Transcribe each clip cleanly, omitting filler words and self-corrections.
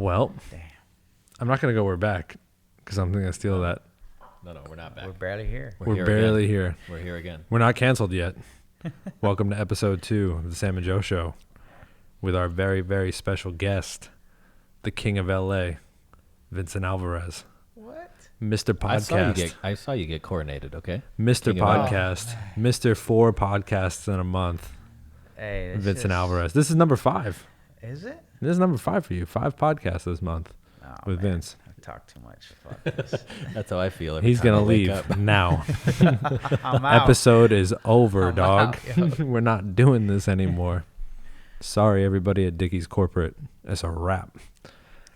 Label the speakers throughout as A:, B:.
A: Well,
B: Damn.
A: I'm not going to go we're back because I'm going to steal that.
C: No, we're not back.
B: We're barely here.
A: We're barely here.
C: We're here again.
A: We're not canceled yet. Welcome to episode 2 of the Sam and Joe Show with our very, very special guest, the king of LA, Vincent Alvarez.
B: What?
A: Mr. Podcast.
C: I saw you get coronated, okay?
A: Mr.
C: King of
A: Podcast. Mr. 4 podcasts in a month.
B: Hey,
A: Vincent Alvarez. This is number 5.
B: Is it?
A: This is number 5 for you. 5 podcasts this month with
B: man.
A: Vince.
B: I talk too much. Fuck this.
C: That's how I feel. Every
A: He's
C: time
A: going to
C: I wake
A: leave
C: up.
A: now.
B: I'm out.
A: Episode is over,
B: I'm
A: dog.
B: out,
A: We're not doing this anymore. Sorry, everybody at Dickies Corporate. It's a wrap.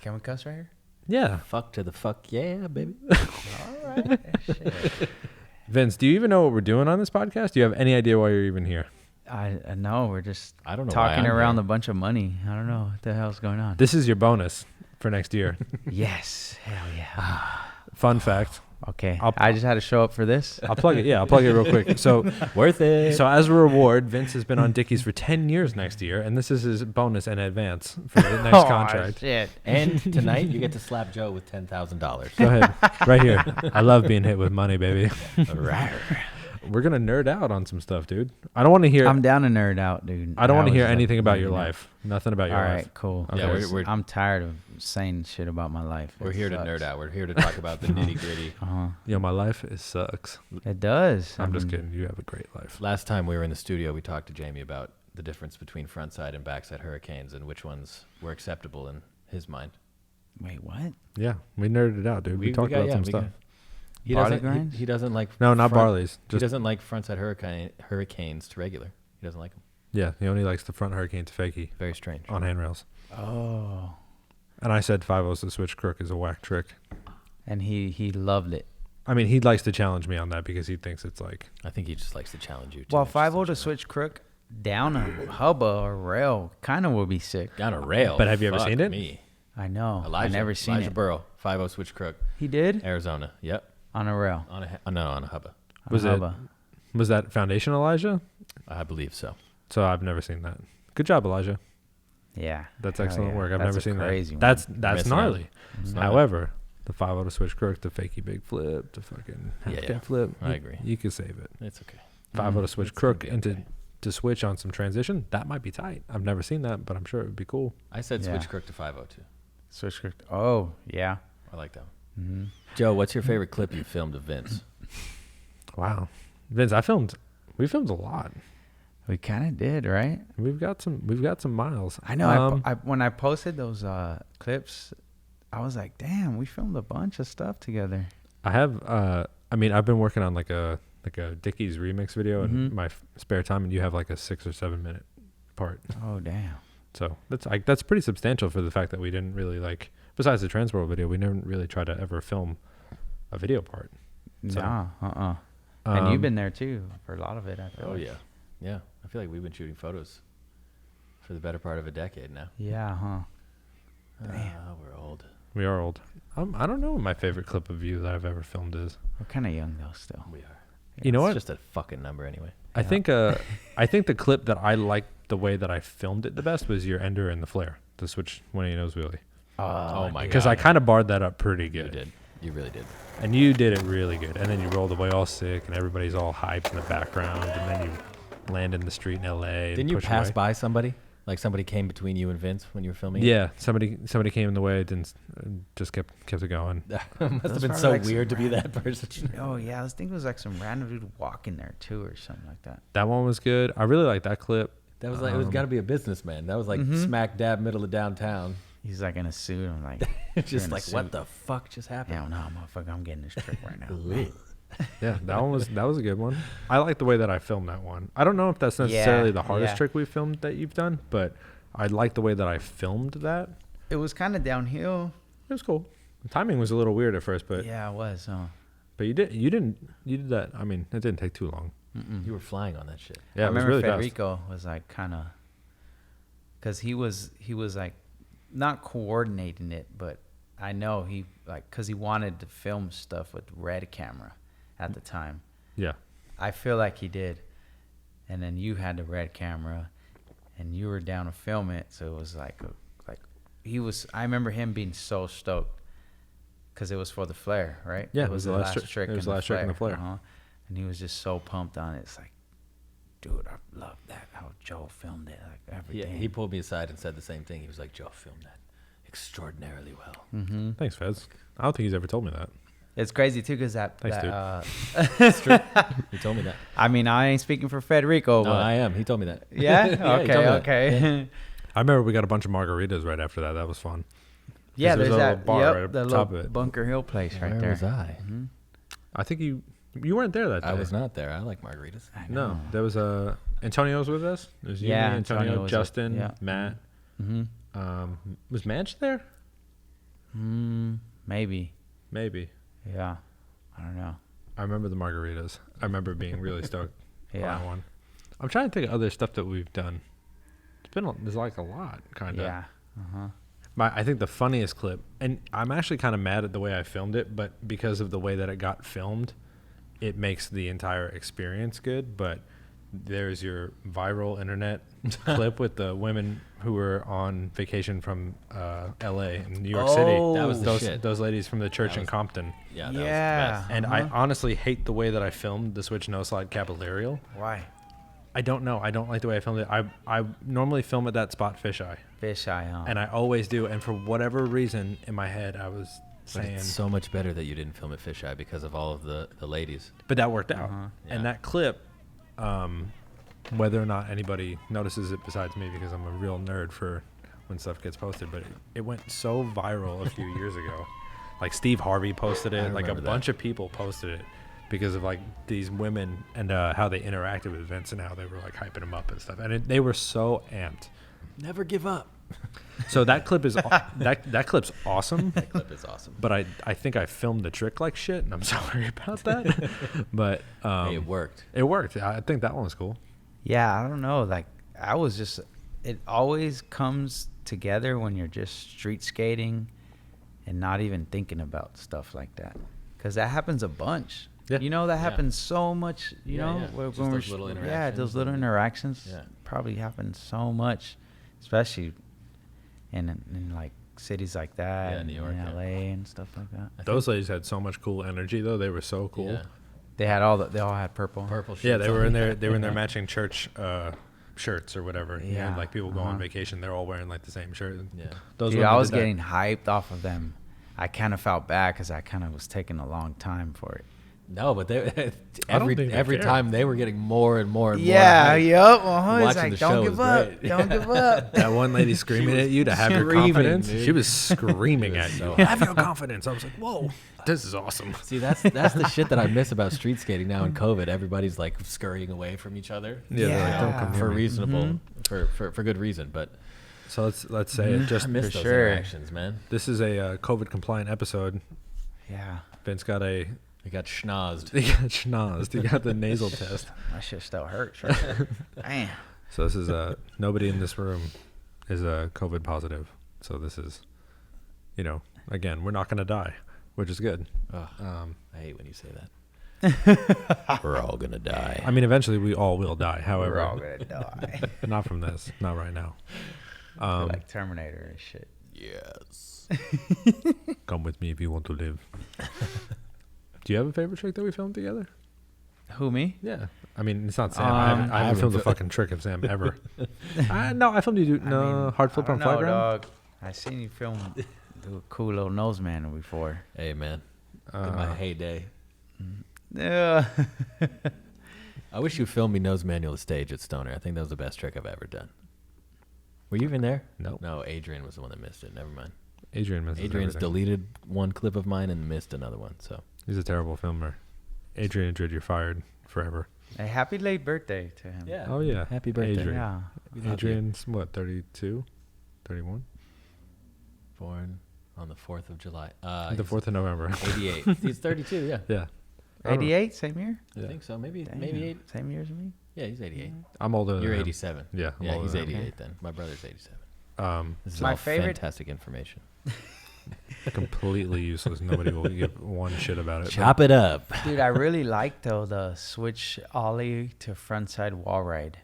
B: Can we cuss right here?
A: Yeah.
C: Fuck to the fuck yeah, baby.
B: All right. Shit.
A: Vince, do you even know what we're doing on this podcast? Do you have any idea why you're even here?
B: I know. We're just
C: I don't know
B: talking
C: why I'm
B: around
C: here.
B: a bunch of money. I don't know what the hell's going on.
A: This is your bonus for next year.
B: Yes. Hell yeah.
A: Fun fact.
B: Okay.
A: I'll-
B: I just had to show up for this.
A: I'll plug it. Yeah, I'll plug it real quick. So,
C: Worth it.
A: so as a reward, Vince has been on Dickies for 10 years next year, and this is his bonus in advance for the next contract.
B: Shit.
C: And tonight you get to slap Joe with $10,000.
A: Go ahead. Right here. I love being hit with money, baby.
B: Right.
A: We're going to nerd out on some stuff, dude. I don't want to hear...
B: I'm down to nerd out, dude.
A: I don't want to
B: was
A: hear
B: like
A: anything about your
B: nerding out.
A: life. Nothing about your
B: All
A: life.
B: right, cool.
A: Okay.
C: Yeah,
B: Because
C: we're-
B: I'm tired of saying shit about my life.
C: We're
B: It
C: here to
B: sucks.
C: nerd out. We're here to talk about the nitty gritty.
A: Yo, my life is sucks.
B: It does.
A: I'm just kidding. You have a great life.
C: Last time we were in the studio, we talked to Jamie about the difference between frontside and backside hurricanes and which ones were acceptable in his mind.
B: Wait, what?
A: Yeah, we nerded it out, dude. We talked about some stuff.
C: He
B: Barley
C: doesn't.
B: grinds?
C: He doesn't like.
A: No, not
C: front-
A: Barley's.
C: He
A: Just
C: doesn't like frontside hurricanes to regular. He doesn't like them.
A: yeah, he only likes the front hurricane to fakie
C: Very strange.
A: on handrails.
B: Oh.
A: And I said 5-0's the switch crook is a whack trick.
B: And he loved it.
A: I mean, he likes to challenge me on that because he thinks it's like,
C: I think he just likes to challenge you.
B: Well,
C: much,
B: 5-0
C: just in
B: to
C: general.
B: switch crook down a hubba or rail kind of would be sick.
C: down a rail.
A: But have you ever
C: Fuck
A: seen it?
C: Me.
B: I know.
C: Elijah.
B: I never seen
C: Elijah
B: it.
C: Burrow, 5-0 switch crook,
B: He did?
C: Arizona. Yep.
B: On a rail.
C: On a hubba.
B: On
A: Was
B: a
A: it-
B: hubba.
A: was that Foundation Elijah?
C: I believe so.
A: So I've never seen that. Good job, Elijah.
B: Yeah.
A: That's
B: Hell
A: excellent
B: yeah.
A: work. I've
B: That's
A: never
B: a
A: seen
B: crazy
A: that.
B: one.
A: That's
C: Missing out.
A: gnarly.
C: It's not-
A: However, the 5-0 to switch crook, the fakey big flip, the fucking half
C: Yeah,
A: cab flip.
C: I agree.
A: You could save it.
C: It's okay.
A: 5-0 to switch
C: It's gonna
A: crook
C: be
A: into
C: okay.
A: to switch on some transition. That might be tight. I've never seen that, but I'm sure it would be cool.
C: I said
B: Yeah.
C: switch crook to 5-0 too.
B: Switch crook. Oh, yeah.
C: I like that one.
B: Mm-hmm.
C: Joe, what's your favorite clip you filmed of Vince?
A: Wow, Vince, we filmed a lot.
B: We kind of did, right?
A: We've got some miles.
B: I know. When I posted those clips, I was like, damn, we filmed a bunch of stuff together.
A: I have. I mean, I've been working on like a Dickies remix video in
B: Mhm.
A: my spare time, and you have like a 6 or 7 minute part.
B: Oh, damn.
A: So that's pretty substantial for the fact that we didn't really like. Besides the Transworld video, we never really tried to ever film a video part. So,
B: Nah, and you've
A: Um,
B: been there too for a lot of it. I feel
C: Oh
B: like.
C: yeah, yeah. I feel like we've been shooting photos for the better part of a decade now.
B: Yeah, huh?
C: We're old.
A: We are old. I don't know what my favorite clip of you that I've ever filmed is.
B: We're kind of young though, still.
C: We are.
A: You know
C: It's
A: what?
C: just a fucking number anyway.
A: I think the clip that I liked the way that I filmed it the best was your ender and the flare, the switch 180 nose wheelie.
C: Oh my god.
A: Because I kind of barred that up pretty
C: You
A: good.
C: did. You really did.
A: And you did it really good. And then you rolled away all sick, and everybody's all hyped in the background. And then you land in the street in L.A.
C: Didn't
A: and
C: you
A: push
C: pass
A: away.
C: by somebody? Like somebody came between you and Vince when you were filming?
A: Yeah, somebody came in the way. Didn't just kept it going.
C: Must have
B: Those
C: been
B: are
C: so
B: like some
C: weird to be that person.
B: Oh yeah, I was thinking it was like some random dude walking there too, or something like that.
A: That one was good. I really like that clip.
C: That was like it was got to be a businessman. That was like smack dab middle of downtown.
B: He's like in a suit. I'm like,
C: Just
B: you're in a
C: like what
B: suit.
C: the fuck just happened?
B: Hell no, motherfucker, I'm getting this trick right now.
A: Yeah, that was a good one. I like the way that I filmed that one. I don't know if that's necessarily
B: Yeah,
A: the hardest
B: yeah.
A: trick we filmed that you've done, but I like the way that I filmed that.
B: It was kind of downhill.
A: It was cool. The timing was a little weird at first, but
B: Yeah, it was.
A: but you did that. I mean, it didn't take too long.
C: You were flying on that shit.
A: Yeah,
B: I
A: it was
B: remember
A: really fast.
B: Federico was like kind of, because he was like not coordinating it, but I know he like because he wanted to film stuff with red camera at the time.
A: Yeah.
B: I feel like he did, and then you had the red camera, and you were down to film it, so it was like I remember him being so stoked because it was for the flare, right?
A: Yeah,
B: it was the last trick.
A: It was the last trick in the flare.
B: Uh-huh. And he was just so pumped on it. It's like, dude, I love that how Joe filmed it, like everything.
C: He pulled me aside and said the same thing. He was like, Joe filmed that extraordinarily well.
B: Mm-hmm.
A: Thanks, Fez. I don't think he's ever told me that.
B: It's crazy too, because
A: Thanks,
B: dude.
C: He told me that.
B: I mean, I ain't speaking for Federico,
C: No,
B: but
C: I am. He told me that.
B: yeah,
C: Yeah, he told me
B: okay.
C: that.
A: I remember we got a bunch of margaritas right after that. That was fun.
B: Yeah,
A: There's
B: there's
A: a little
B: that
A: bar
B: yep,
A: right up
B: the
A: top
B: little
A: of it.
B: Bunker Hill place right
C: Where
B: there.
C: was I?
B: Mhm.
A: I think you weren't there that day.
C: I was not there. I like margaritas.
B: I
A: No,
B: know.
A: there was Antonio's with us. There's you,
B: Yeah,
A: me, Antonio,
B: Antonio was
A: Justin,
B: yeah.
A: Matt.
B: Mm-hmm.
A: Was Manch there?
B: Maybe.
A: Maybe.
B: Yeah. I don't know.
A: I remember the margaritas. I remember being really stoked on
B: Yeah.
A: that one. I'm trying to think of other stuff that we've done. There's like a lot, kind of.
B: Yeah. Uh-huh.
A: I think the funniest clip, and I'm actually kind of mad at the way I filmed it, but because of the way that it got filmed, it makes the entire experience good. But there's your viral internet clip with the women who were on vacation from L.A. and New York City.
C: That was the
A: those,
C: shit.
A: those ladies from the church in Compton.
C: Yeah, that
B: Yeah.
C: was the best.
A: And I honestly hate the way that I filmed the Switch No Slide Capillarial.
B: Why?
A: I don't know. I don't like the way I filmed it. I normally film at that spot fisheye,
B: Fisheye, huh?
A: and I always do. And for whatever reason in my head, I was
C: But
A: saying,
C: it's so much better that you didn't film at Fisheye because of all of the ladies.
A: but that worked out.
B: Uh-huh.
A: And
C: Yeah.
A: that clip, whether or not anybody notices it besides me, because I'm a real nerd for when stuff gets posted, but it went so viral a few years ago. Like Steve Harvey posted
C: I
A: it. Like a
C: remember that.
A: bunch of people posted it because of like these women and how they interacted with Vince and how they were like hyping him up and stuff. And they were so amped.
C: Never give up.
A: So that clip is that clip's awesome.
C: That clip is awesome.
A: But I think I filmed the trick like shit, and I'm sorry about that. But
C: Hey, it worked.
A: It worked. I think that one was cool.
B: Yeah, I don't know. Like, it always comes together when you're just street skating and not even thinking about stuff like that. Because that happens a bunch.
A: Yeah.
B: You know, that
C: Yeah.
B: happens so much, you
C: Yeah,
B: know?
C: yeah.
B: When
C: Just
B: we're
C: those little
B: yeah,
C: interactions
B: those little
C: and-
B: interactions
C: Yeah.
B: probably happen so much, especially in like cities like that,
C: Yeah,
B: and
C: New York,
B: in
C: yeah.
B: LA and stuff like that.
A: Those ladies had so much cool energy, though. They were so cool.
C: Yeah.
B: They all had purple.
C: Purple shirts.
A: Yeah, they were
C: on.
A: in their matching church shirts or whatever. Yeah,
B: Yeah,
A: like people go on
B: uh-huh.
A: vacation, they're all wearing like the same shirt.
C: Yeah.
A: Those
B: Dude,
A: women
B: I was
A: did that.
B: getting hyped off of them. I kind of felt bad because I kind of was taking a long time for it.
C: No, but they
A: I don't think they
C: every
A: care.
C: time they were getting more and more and
B: Yeah,
C: more. hyped.
B: yep. Uh-huh. It's
C: Watching
B: like,
C: the
B: don't
C: show
B: give
C: was
B: up.
C: great.
B: Don't give up.
A: That one lady screaming at you to have your
B: screaming,
A: confidence.
C: dude.
A: She was screaming
C: She was
A: at
C: so
A: you. Have your confidence. I was like, whoa, this is awesome.
C: See, that's the shit that I miss about street skating now in COVID. Everybody's like scurrying away from each other.
A: Yeah, they're like, don't
B: Yeah.
A: come
C: For
A: near me.
C: reasonable, for good reason. But
A: So let's say it.
C: I
A: Just
C: miss
B: For
C: those
B: sure.
C: interactions, man.
A: this is a COVID compliant episode.
B: Yeah.
A: Vince got a
C: I got schnozzed.
A: he got schnozzed. He got the nasal test.
B: My shit still hurts. Right? Damn.
A: So this is nobody in this room is COVID positive. So this is, again, we're not gonna die, which is good.
C: Ugh, I hate when you say that. We're all gonna die.
A: I mean, eventually we all will die. However,
B: We're all gonna die.
A: not from this, not right now.
B: We're like Terminator and shit.
C: Yes.
A: Come with me if you want to live. Do you have a favorite trick that we filmed together?
B: Who, me?
A: Yeah. I mean, it's not Sam.
B: I
A: I haven't
C: haven't
A: filmed a
C: fil-
A: fucking trick of Sam ever. No, I filmed you do hard flip
B: I
A: on
B: don't know,
A: flat ground.
B: dog. I seen you film do a cool little nose man before.
C: Hey, man. In my heyday.
B: Yeah.
C: I wish you filmed me nose manual stage at Stoner. I think that was the best trick I've ever done. Were you even there?
A: Nope.
C: No, Adrian was the one that missed it. Never mind.
A: Adrian misses
C: Adrian's
A: everything.
C: deleted one clip of mine and missed another one. So
A: He's a terrible filmer. Adrian Drid, you're fired forever.
B: A happy late birthday to him.
A: Oh, yeah.
C: Happy birthday.
A: Adrian.
B: Yeah.
A: Adrian's, what, 32? 31?
C: Born on the 4th of July.
A: The 4th of November.
C: 88. He's 32, yeah.
A: Yeah. I don't know.
B: 88, same year?
C: I think so. Maybe
B: Damn.
C: maybe 8.
B: Same year as me?
C: Yeah, he's 88.
A: I'm older than
C: You're
A: him.
C: 87.
A: Yeah, I'm
C: Yeah,
A: older
C: he's
A: than him.
C: 88 then. My brother's 87. This is
B: My
C: all
B: favorite-
C: fantastic information.
A: Completely useless. Nobody will give one shit about it.
C: Chop it up.
B: Dude, I really like, though, the switch ollie to frontside wall ride.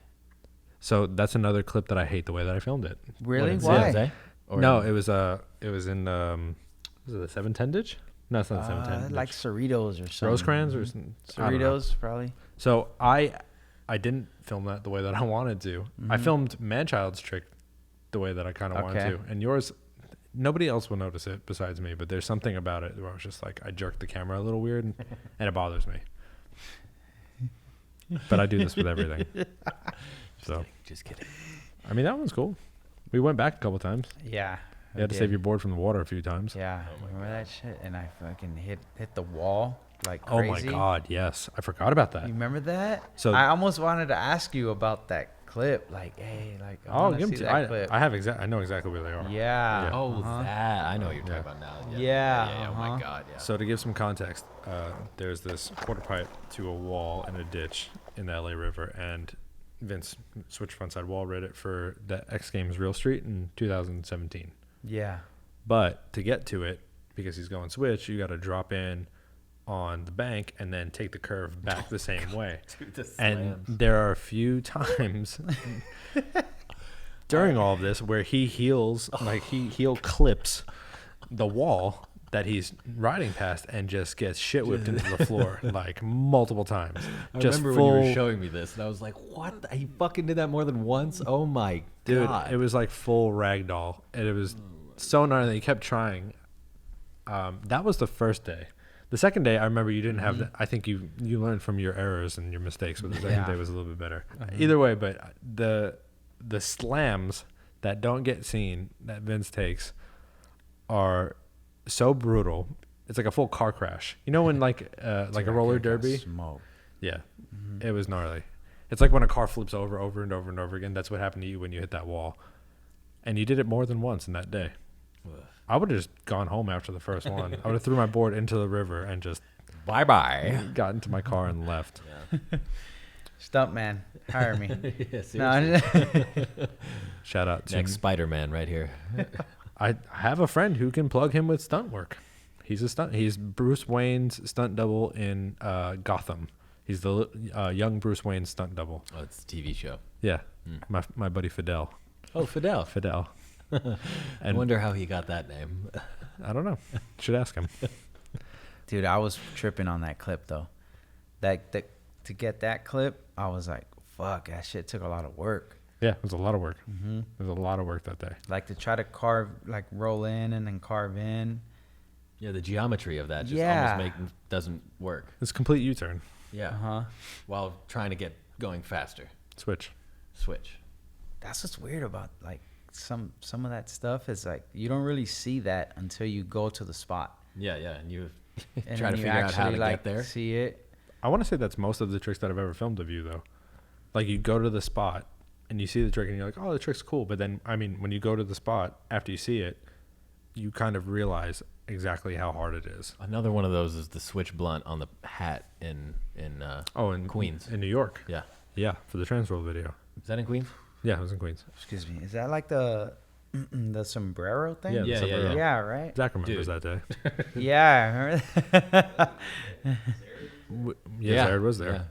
A: So that's another clip that I hate the way that I filmed it.
B: Really?
C: What, in
B: Why?
C: San Jose? Or
A: No,
C: in-
A: it was in was it the 710 ditch? No, it's not the 710.
B: Like Cerritos or something.
A: Rosecrans or some, I don't know.
B: Cerritos, probably.
A: So I didn't film that the way that I wanted to. I filmed Manchild's trick the way that I kind of wanted
B: Okay.
A: to, and yours. Nobody else will notice it besides me, but there's something about it where I was just like, I jerked the camera a little weird, and it bothers me. But I do this with everything. So,
C: Just kidding.
A: I mean, that one's cool. We went back a couple times.
B: Yeah.
A: You had to save your board from the water a few times.
B: Yeah. Remember that shit? And I fucking hit the wall like
A: Oh
B: crazy.
A: my God, yes. I forgot about that.
B: You remember that?
A: So-
B: I almost wanted to ask you about that clip. Like, hey, like, I
A: Oh,
B: wanna
A: give
B: see
A: them
B: that
A: to
B: clip.
A: I know exactly where they are.
B: Yeah.
A: Yeah.
C: Oh, that. I know what you're
A: Yeah.
C: talking about now.
B: Yeah,
C: Oh, my
B: uh-huh.
C: God, yeah.
A: So to give some context, there's this quarter pipe to a wall in a ditch in the LA River, and Vince switched frontside wall rid it for the X Games Real Street in 2017.
B: Yeah.
A: But to get to it, because he's going switch, you got to drop in on the bank and then take the curve back the same way.
C: Dude, the
A: And
C: slams.
A: there are a few times during all of this where he heels, like he heel clips the wall that he's riding past and just gets shit whipped into the floor like multiple times.
C: I
A: Just
C: remember
A: full,
C: when you were showing me this, and I was like, "What? He fucking did that more than once? Oh my
A: dude,
C: God!"
A: it was like full ragdoll, and it was so gnarly. He kept trying. That was the first day. The second day, I remember you didn't have that. I think you learned from your errors and your mistakes, but the second
B: Yeah.
A: day was a little bit better. Either way, but the slams that don't get seen that Vince takes are so brutal. It's like a full car crash. You know when like a roller derby?
B: Smoke.
A: Yeah, it was gnarly. It's like when a car flips over and over and over again. That's what happened to you when you hit that wall, and you did it more than once in that day. I would have just gone home after the first one. I would have threw my board into the river and just
C: Bye bye.
A: got into my car and left.
B: Stunt man, hire me.
C: Yeah,
B: No,
C: seriously.
A: Shout out to
C: Next Spider-Man right here.
A: I have a friend who can plug him with stunt work. He's Bruce Wayne's stunt double in Gotham. He's the young Bruce Wayne stunt double.
C: Oh, it's a TV show.
A: Yeah, my buddy Fidel.
C: Oh, Fidel.
A: Fidel.
C: I
A: And
C: wonder how he got that name.
A: I don't know. Should ask him.
B: dude, I was tripping on that clip though. That to get that clip, I was like, fuck, that shit took a lot of work.
A: Yeah, it was a lot of work. It was a lot of work that day.
B: Like to try to carve, like roll in and then carve in.
C: Yeah, the geometry of that just
B: Yeah.
C: almost doesn't work.
A: It's a complete U-turn.
C: Yeah.
B: Uh-huh.
C: While trying to get going faster.
A: Switch.
C: Switch.
B: That's what's weird about like some of that stuff is like you don't really see that until you go to the spot.
C: Yeah, yeah. And you
B: And
C: try to
B: then you
C: figure out how
B: actually,
C: to
B: like,
C: get there.
B: See it.
A: I want to say that's most of the tricks that I've ever filmed of you, though. Like, you go to the spot, and you see the trick, and you're like, oh, the trick's cool. But then, I mean, when you go to the spot, after you see it, you kind of realize exactly how hard it is.
C: Another one of those is the switch blunt on the hat in
A: In
C: Queens.
A: In New York.
C: Yeah.
A: Yeah, for the Transworld video.
C: Is that in Queens?
A: Yeah, it was in Queens.
B: Excuse me. Is that like the sombrero thing?
A: Yeah,
C: Yeah,
A: somewhere
C: yeah,
A: else.
B: Yeah, right?
A: Zach remembers
C: Dude.
A: that day.
B: Yeah, I remember that.
A: Yeah, Zared was there.
C: Yeah.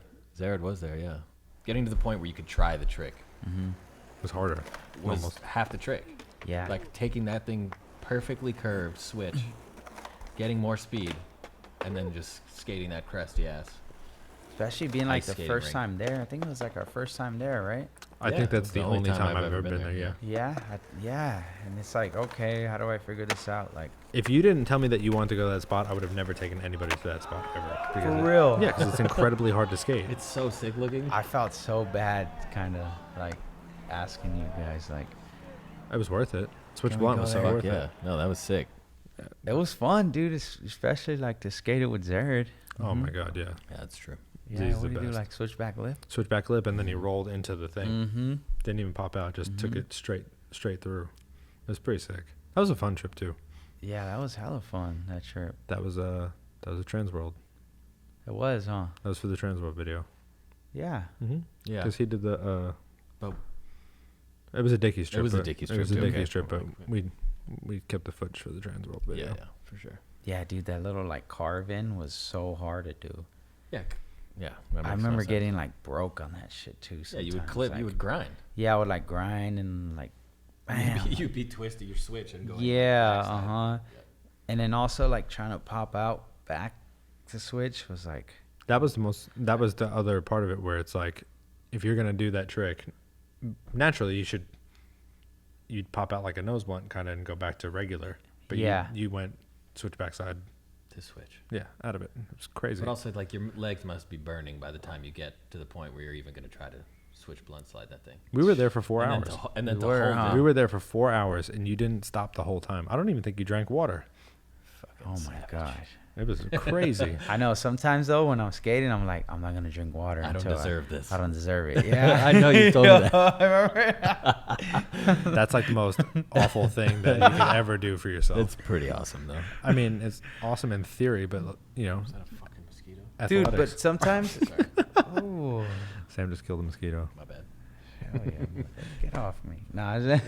C: Zared was there, yeah. Getting to the point where you could try the trick
A: It was harder.
C: was
A: Almost.
C: half the trick.
B: Yeah.
C: Like taking that thing perfectly curved, switch, getting more speed, and then just skating that crusty ass.
B: Especially being like
C: ice
B: the
C: skating
B: first
C: rink.
B: time there. I think it was like our first time there, right?
A: I
C: Yeah,
A: think that's
C: it's
A: the only time I've ever been there, yeah.
B: Yeah, yeah. And it's like, okay, how do I figure this out? Like,
A: If you didn't tell me that you wanted to go to that spot, I would have never taken anybody to that spot ever.
B: For
A: it-
B: real?
A: Yeah, because it's incredibly hard to skate.
C: It's so sick looking.
B: I felt so bad, kind of like asking you guys. Like,
A: It was worth it. Switch
B: Can we
A: blunt
B: go
A: was so
B: there?
A: worth
C: yeah.
A: it.
C: No, that was sick.
B: it was fun, dude. Especially like to skate it with Zared.
A: Oh my god, yeah.
C: Yeah, that's true.
B: Yeah,
A: He's
B: what
A: the
B: do you do?
A: best.
B: Like switchback lift?
A: Switchback lip, and then he rolled into the thing.
B: Mm-hmm.
A: Didn't even pop out. Just took it straight through. It was pretty sick. That was a fun trip too.
B: Yeah, that was hella fun. That trip.
A: That was a Transworld.
B: It was, huh?
A: That was for the Transworld video.
B: Yeah.
A: Mm-hmm.
C: Yeah.
A: Because he did the.
C: But
A: It was a Dickies trip.
C: was a
A: but-
C: Dickies
A: It was a
C: trip, too.
A: Dickies
C: Okay.
A: trip, but we kept the footage for the Transworld video.
C: yeah, for sure.
B: Yeah, dude, that little like carve in was so hard to do.
C: Yeah. Yeah.
B: I remember getting like broke on that shit too.
C: Yeah, you would
B: sometimes,
C: clip,
B: like-
C: you would grind.
B: Yeah, I would like grind and like bam.
C: You'd be twisting your switch and going.
B: Yeah,
C: backside. Yep.
B: And then also like trying to pop out back to switch was like,
A: That was the other part of it where it's like, if you're going to do that trick, naturally you'd pop out like a nose blunt kind of and go back to regular. But
B: Yeah.
A: you went switch backside.
C: To switch.
A: Yeah, out of it. It was crazy.
C: But also, like, your legs must be burning by the time you get to the point where you're even going to try to switch blunt slide that thing.
A: We were there for 4
C: And
A: hours.
C: then
B: We
C: to
B: were,
C: hold
B: huh?
C: it.
A: We were there for 4 hours, and you didn't stop the whole time. I don't even think you drank water.
B: oh my
C: savage.
B: gosh.
A: It was crazy.
B: I know sometimes though when I'm skating, I'm like, I'm not gonna drink water.
C: I don't
B: until
C: deserve this.
B: I don't deserve it. Yeah,
C: I know you told me that.
B: I remember.
A: That's like the most awful thing that you could ever do for yourself.
C: It's pretty awesome, though.
A: I mean, it's awesome in theory, but
C: Is that a fucking mosquito?
B: Dude, but
A: athletics.
B: sometimes.
C: Sorry.
B: Oh,
A: Sam just killed a mosquito.
C: My bad.
B: hell yeah! Get off me. Nah,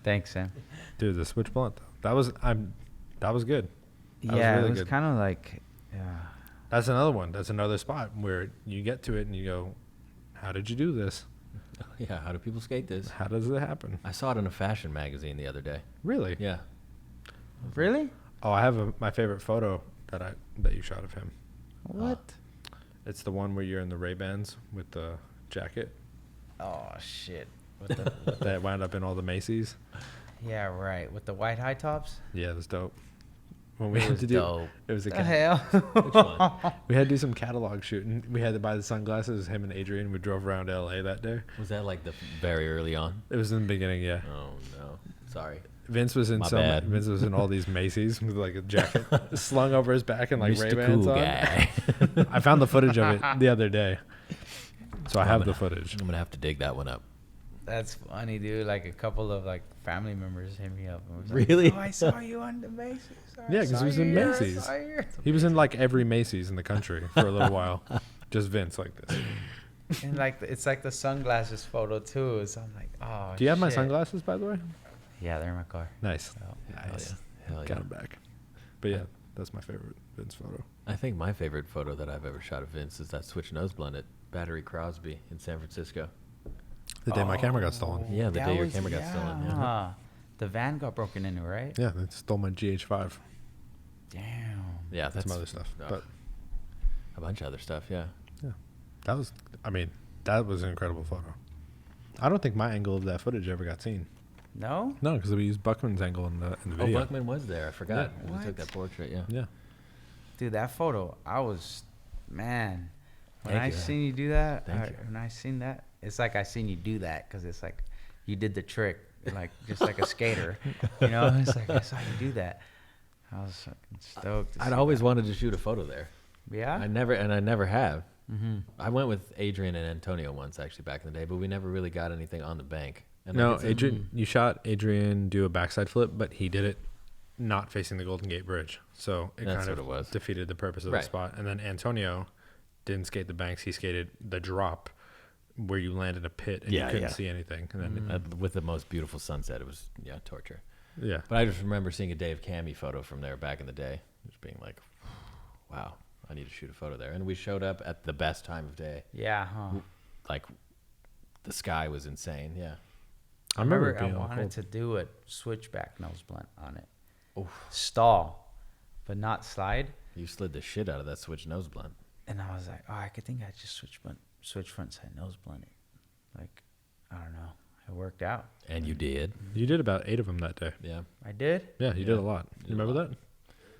B: thanks, Sam.
A: Dude, the switch blunt, though. That was good. That was
B: Yeah,
A: really
B: it was
A: good.
B: kind of like, yeah.
A: That's another one. That's another spot where you get to it and you go, how did you do this?
C: Yeah, how do people skate this?
A: How does it happen?
C: I saw it in a fashion magazine the other day.
A: Really?
C: Yeah.
B: Really?
A: Oh, I have my favorite photo that you shot of him.
B: What?
A: It's the one where you're in the Ray-Bans with the jacket
B: Oh shit! With the,
A: that wound up in all the Macy's.
B: yeah, right. With the white high tops.
A: Yeah, it was dope. When we
B: It
A: had
B: was
A: to do
B: dope.
A: it was a
B: The hell?
C: Which one?
A: we had to do some catalog shooting. We had to buy the sunglasses. Him and Adrian. We drove around LA that day.
C: Was that like the very early on?
A: It was in the beginning. Yeah.
C: Oh no, sorry.
A: Vince was in
C: My bad.
A: Vince was in all these Macy's with like a jacket slung over his back and like
C: Mr.
A: Ray-Bans
C: Cool
A: on.
C: Guy.
A: I found the footage of it the other day, so I have the
C: I'm
A: footage.
C: gonna have to dig that one up.
B: That's funny, dude. Like a couple of like family members hit me up. And was
C: Really?
B: Like, oh, I saw you on the Macy's.
A: Yeah, 'cause he was in Macy's. He was in like every Macy's in the country for a little while. Just Vince like this.
B: And like it's like the sunglasses photo too. So I'm like, oh.
A: Do you have my
B: shit.
A: sunglasses, by the way?
B: Yeah, they're in my car.
A: Nice.
B: Oh,
A: Nice.
C: Hell yeah.
A: Got them back. But yeah, that's my favorite Vince photo.
C: I think my favorite photo that I've ever shot of Vince is that switch nose blunt at Battery Crosby in San Francisco.
A: The day my camera got stolen.
C: Yeah, the
B: That
C: day your
B: was-
C: camera got stolen, yeah.
B: yeah. The van got broken into, right?
A: Yeah, they stole my GH5.
B: Damn.
C: Yeah, that's
A: Some other stuff. But
C: a bunch of other stuff. Yeah.
A: yeah, that was an incredible photo. I don't think my angle of that footage ever got seen.
B: No?
A: No, because we used Buckman's angle in the
C: Oh,
A: video.
C: Buckman was there. I forgot.
B: Yeah.
C: We took that portrait. Yeah.
A: Yeah.
B: Dude, that photo, man. When
C: Thank
B: I
C: you.
B: seen you do that,
C: Thank you.
B: when I seen that, it's like I seen you do that because it's like you did the trick, like just like a skater, you know. It's like I saw you do that. I was fucking stoked. to
C: I'd
B: see
C: always
B: that.
C: wanted to shoot a photo there.
B: Yeah.
C: I never have.
B: Mm-hmm.
C: I went with Adrian and Antonio once actually back in the day, but we never really got anything on the bank. And
A: No,
C: like it's a-
A: Adrian, you shot Adrian do a backside flip, but he did it not facing the Golden Gate Bridge. So it
C: That's
A: kind of
C: what it was.
A: defeated the purpose of
C: Right.
A: the spot. And then Antonio didn't skate the banks. He skated the drop where you land in a pit and
C: Yeah,
A: you couldn't
C: yeah.
A: see anything. And then,
C: with the most beautiful sunset, it was torture.
A: yeah.
C: But I just remember seeing a Dave Cammy photo from there back in the day, just being like, wow, I need to shoot a photo there. And we showed up at the best time of day.
B: Yeah. Huh.
C: Like the sky was insane. Yeah.
B: I remember
A: it
B: I
A: being all
B: wanted
A: cold.
B: to do a switchback nose blunt on it.
C: Oof.
B: Stall, but not slide.
C: You slid the shit out of that switch nose blunt.
B: And I was like, oh, I could think I just switch front side nose blunt it. Like, I don't know. It worked out.
C: And you did.
A: You did about 8 of them that day.
C: Yeah.
B: I did?
A: Yeah, you did a lot.
C: did
A: You
C: a
A: remember
C: lot.
A: that?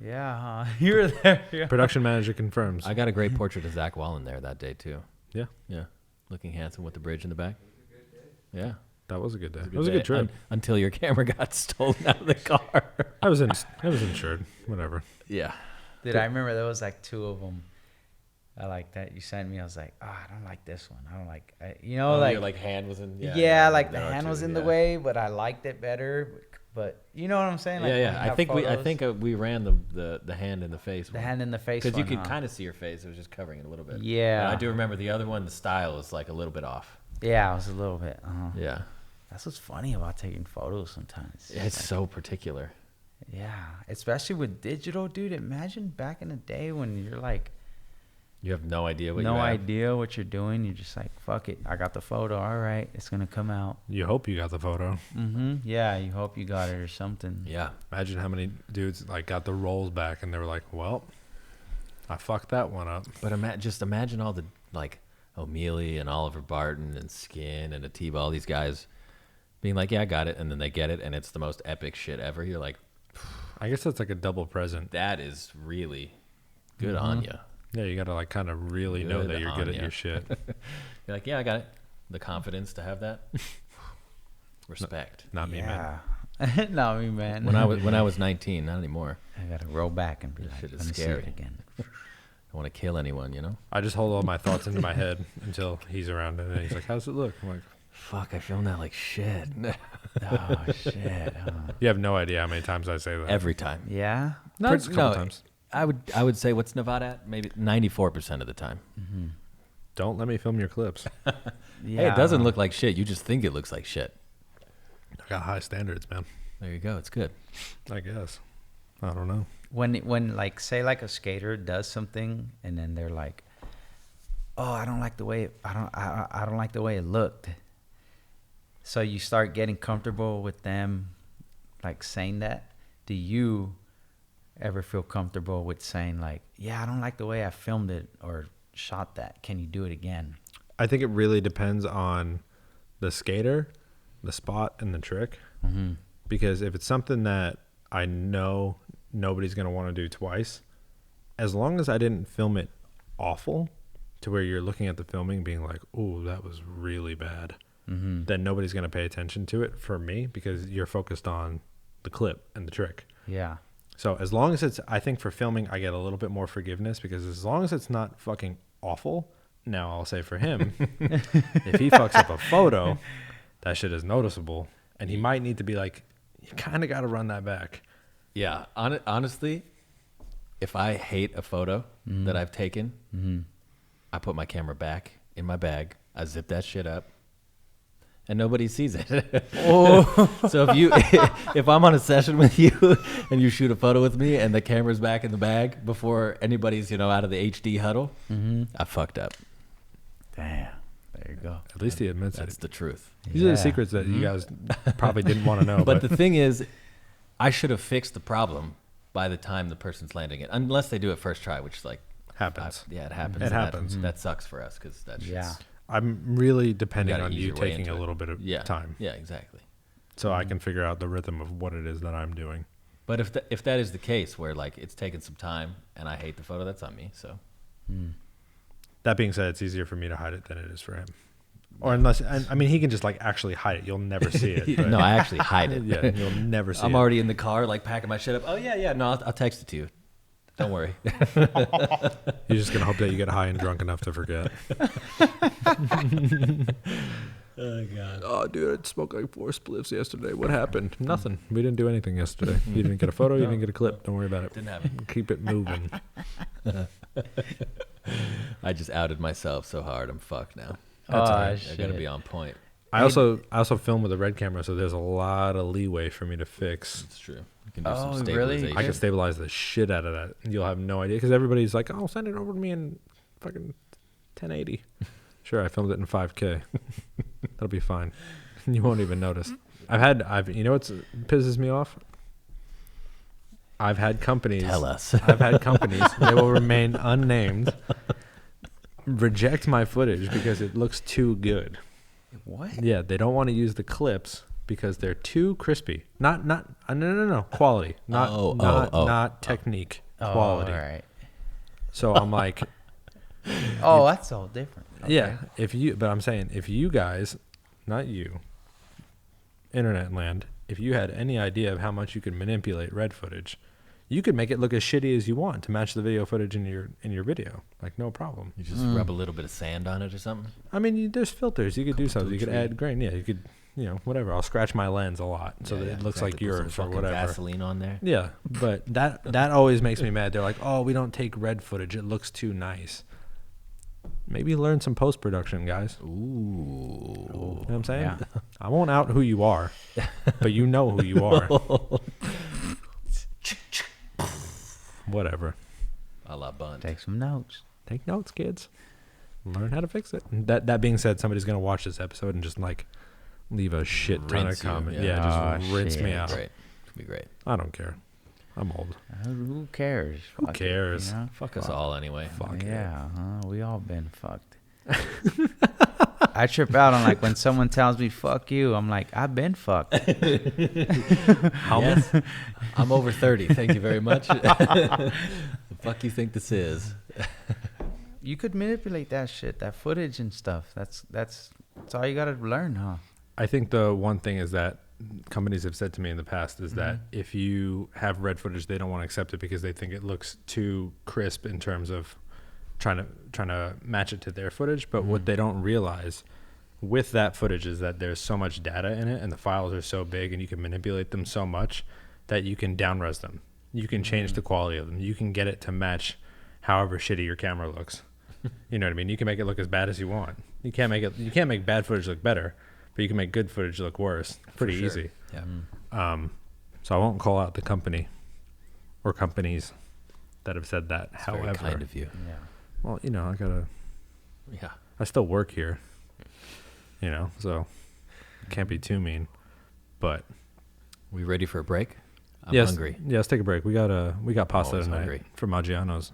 B: Yeah, huh? You were there. Yeah.
A: Production manager confirms.
C: I got a great portrait of Zach Wallen there that day too.
A: Yeah,
C: Yeah. Looking handsome with the bridge in the back. Yeah.
A: that was a good day. It
C: Good
A: was a
C: day.
A: good trip.
C: Until your camera got stolen out of the car.
A: I was insured. Whatever.
C: Yeah.
B: Dude, I remember there was like 2 of them. I like that you sent me. I was like, oh, I don't like this one. I don't like,
C: your like hand was in.
B: yeah, like the
C: there are
B: hand
C: two,
B: was in the
C: yeah.
B: way, but I liked it better. But you know what I'm saying? Like
C: Yeah,
B: when
C: yeah.
B: you
C: I
B: have
C: think
B: photos,
C: we ran the hand in the face.
B: the hand in the face
C: because you
B: one,
C: could
B: huh?
C: kind of see your face. It was just covering it a little bit.
B: Yeah.
C: And I do remember the other one. The style was like a little bit off.
B: Yeah, it was a little bit.
C: Yeah.
B: That's what's funny about taking photos sometimes.
C: It's
B: like,
C: so particular.
B: yeah, especially with digital, dude. Imagine back in the day when you're like,
C: You have no idea what
B: no
C: you have.
B: idea what you're doing. You're just like, fuck it. I got the photo. All right, it's gonna come out.
A: You hope you got the photo.
B: Yeah, you hope you got it or something.
C: Yeah.
A: Imagine how many dudes like got the rolls back and they were like, well, I fucked that one up.
C: But just imagine all the, like, O'Mealy and Oliver Barton and Skin and Atiba, all these guys being like, yeah, I got it. And then they get it, and it's the most epic shit ever. You're like,
A: I guess that's like a double present.
C: that is really good on you.
A: Yeah, you got to like kind of really know
C: Good
A: that you're
C: on
A: good at
C: ya.
A: your shit.
C: You're like, yeah, I got it. The confidence to have that. Respect.
A: Not me, man.
B: Yeah. Not me, man.
C: When I was 19, not anymore.
B: I gotta roll back and be
C: This
B: like,
C: shit is
B: let me see
C: scary.
B: it again.
C: I want to kill anyone, you know?
A: I just hold all my thoughts into my head until he's around and then he's like, how's it look? I'm like,
C: Fuck, I filmed that like shit.
B: Oh shit. Huh.
A: you have no idea how many times I say that.
C: Every time.
B: Yeah.
A: No, it's a couple
C: No,
A: times.
C: I would say, what's Nevada at? Maybe 94% of the time.
A: Don't let me film your clips.
B: Yeah.
C: Hey, it doesn't look like shit. You just think it looks like shit.
A: I got high standards, man.
C: There you go. It's good.
A: I guess. I don't know.
B: When like say like a skater does something and then they're like, oh, I don't like the way I don't like the way it looked. So you start getting comfortable with them like saying that. Do you ever feel comfortable with saying like, yeah, I don't like the way I filmed it or shot that. Can you do it again?
A: I think it really depends on the skater, the spot, and the trick.
B: Mm-hmm.
A: Because if it's something that I know nobody's going to want to do twice, as long as I didn't film it awful to where you're looking at the filming being like, oh, that was really bad, then nobody's going to pay attention to it for me because you're focused on the clip and the trick.
B: Yeah.
A: So as long as it's, I think for filming, I get a little bit more forgiveness because as long as it's not fucking awful, now I'll say for him, if he fucks up a photo, that shit is noticeable. And he might need to be like, you kind of got to run that back.
C: Yeah. Honestly, if I hate a photo that I've taken, I put my camera back in my bag. I zip that shit up. And nobody sees it. So if I'm on a session with you and you shoot a photo with me and the camera's back in the bag before anybody's out of the HD huddle, I fucked up.
B: Damn. There you go.
A: At least he admits
C: That's
A: it.
C: the truth.
A: These are the secrets that you guys probably didn't want to know.
C: But the thing is, I should have fixed the problem by the time the person's landing it, unless they do it first try, which is like
A: happens.
C: yeah, it happens.
A: It
C: And
A: happens.
C: That sucks for us because that's
B: Yeah.
A: I'm really depending
C: gotta
A: on
C: ease
A: you
C: your way
A: taking
C: into
A: a
C: it.
A: little bit of time.
C: Yeah, exactly.
A: So I can figure out the rhythm of what it is that I'm doing.
C: But if that is the case where like it's taken some time and I hate the photo, that's on me. So
A: That being said, it's easier for me to hide it than it is for him. Or unless, I mean, he can just like actually hide it. You'll never see it. But
C: no, I actually hide it.
A: yeah, you'll never see
C: I'm
A: it.
C: already in the car, like packing my shit up. Oh yeah. No, I'll text it to you. Don't worry.
A: You're just going to hope that you get high and drunk enough to forget.
C: Oh god.
A: Oh, dude, I smoked like 4 spliffs yesterday. What happened? Nothing. We didn't do anything yesterday. You didn't get a photo. You didn't get a clip. Don't worry about it.
C: Didn't happen.
A: Keep it moving.
C: I just outed myself so hard. I'm fucked now.
A: That's
B: Oh,
A: all right.
C: I gotta be on point.
A: I also film with a red camera, so there's a lot of leeway for me to fix.
C: It's true. You can do
B: Oh,
C: some
B: really?
C: stabilization.
A: I can stabilize the shit out of that. And you'll have no idea because everybody's like, "Oh, send it over to me in fucking 1080." Sure, I filmed it in 5K. That'll be fine. You won't even notice. You know what pisses me off? I've had companies.
C: Tell us.
A: I've had companies. They will remain unnamed. Reject my footage because it looks too good.
B: What?
A: Yeah, they don't want to use the clips because they're too crispy. No. Quality. Not technique. Quality.
B: Oh, all right.
A: So I'm like,
B: Oh, that's all different. Okay.
A: yeah, but I'm saying if you guys, not you, internet land, if you had any idea of how much you could manipulate red footage, you could make it look as shitty as you want to match the video footage in your video. Like, no problem.
C: You just rub a little bit of sand on it or something.
A: I mean, there's filters. You could do something. You could
C: tree.
A: add grain. Yeah, you could, whatever. I'll scratch my lens a lot so that it looks
C: exactly.
A: like
C: Put some
A: yours or
C: fucking
A: whatever.
C: Vaseline on there.
A: Yeah, but that always makes me mad. They're like, oh, we don't take red footage. It looks too nice. Maybe learn some post-production, guys.
C: Ooh.
A: You know what I'm saying?
B: Yeah.
A: I won't out who you are, but you know who you are. Whatever.
C: A la Bunt.
B: Take some notes.
A: Take notes, kids. Learn how to fix it. And that being said, somebody's gonna watch this episode and just like leave a shit ton
C: Rinse
A: of
C: you,
A: comments.
C: yeah.
A: Yeah, just rinse me
B: shit.
A: out.
C: Great. It'll be great.
A: I don't care. I'm old.
B: Who cares?
A: Who
B: Fuck it,
A: cares?
B: you know?
C: Fuck us all anyway.
A: Fuck it.
B: Yeah, we all been fucked. I trip out on like when someone tells me "fuck you," I'm like, I've been fucked.
C: Yes. I'm over 30. Thank you very much. The fuck you think this is?
B: You could manipulate that shit, that footage and stuff. That's all you gotta learn, huh?
A: I think the one thing is that companies have said to me in the past is that if you have red footage, they don't want to accept it because they think it looks too crisp in terms of trying to match it to their footage. But what they don't realize with that footage is that there's so much data in it and the files are so big and you can manipulate them so much that you can down-res them. You can change the quality of them. You can get it to match however shitty your camera looks. You know what I mean? You can make it look as bad as you want. You can't make bad footage look better, but you can make good footage look worse. Pretty
C: sure.
A: easy.
C: Yeah.
A: So I won't call out the company or companies that have said that.
C: It's
A: However,
C: very kind of you.
B: Yeah.
A: well,
C: Yeah.
A: I still work here, so can't be too mean. But
C: We ready for a break? I'm
A: yes,
C: hungry.
A: Yeah, let's take a break. We got pasta
C: Always
A: tonight
C: hungry.
A: from Maggiano's.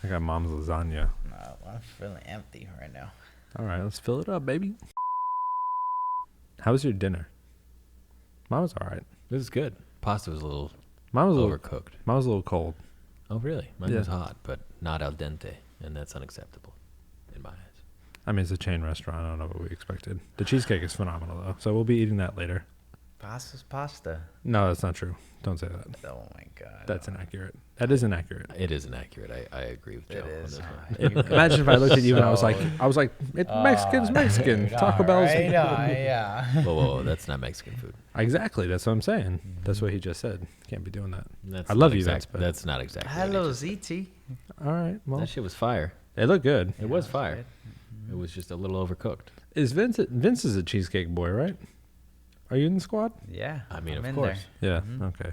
A: I got mom's lasagna.
B: No, I'm feeling empty right now.
A: All right, let's fill it up, baby. How was your dinner? Mine was all right.
C: This is good. Pasta was a little
A: Mine was
C: overcooked.
A: Mine was a little cold.
C: Oh, really? Mine
A: Yeah.
C: was hot, but not al dente, and that's unacceptable in my eyes.
A: I mean, it's a chain restaurant. I don't know what we expected. The cheesecake is phenomenal, though, so we'll be eating that later.
B: Pasta's pasta.
A: No, that's not true. Don't say that.
B: Oh my god.
A: That's inaccurate. That is inaccurate.
C: It is inaccurate. I agree with Joe.
B: It
C: on
B: is.
C: this one.
A: Imagine if I looked at you and I was
B: So-
A: like, it's Mexican. Taco Bell's.
B: Yeah.
C: Whoa, that's not Mexican food.
A: Exactly. That's what I'm saying. That's what he just said. Can't be doing that.
C: That's
A: I love
C: not
A: you, Vince,
C: exact-
A: but-
C: That's not exactly. what he
B: Hello,
C: just-
B: ZT.
A: All right. Well,
C: That shit was fire.
A: it looked good.
C: It was fire. It was just a little overcooked.
A: Is Vince is a cheesecake boy, right? Are you in the squad?
B: Yeah.
C: I mean,
B: I'm
C: of
B: in
C: course.
A: Yeah.
B: Mhm.
A: Okay.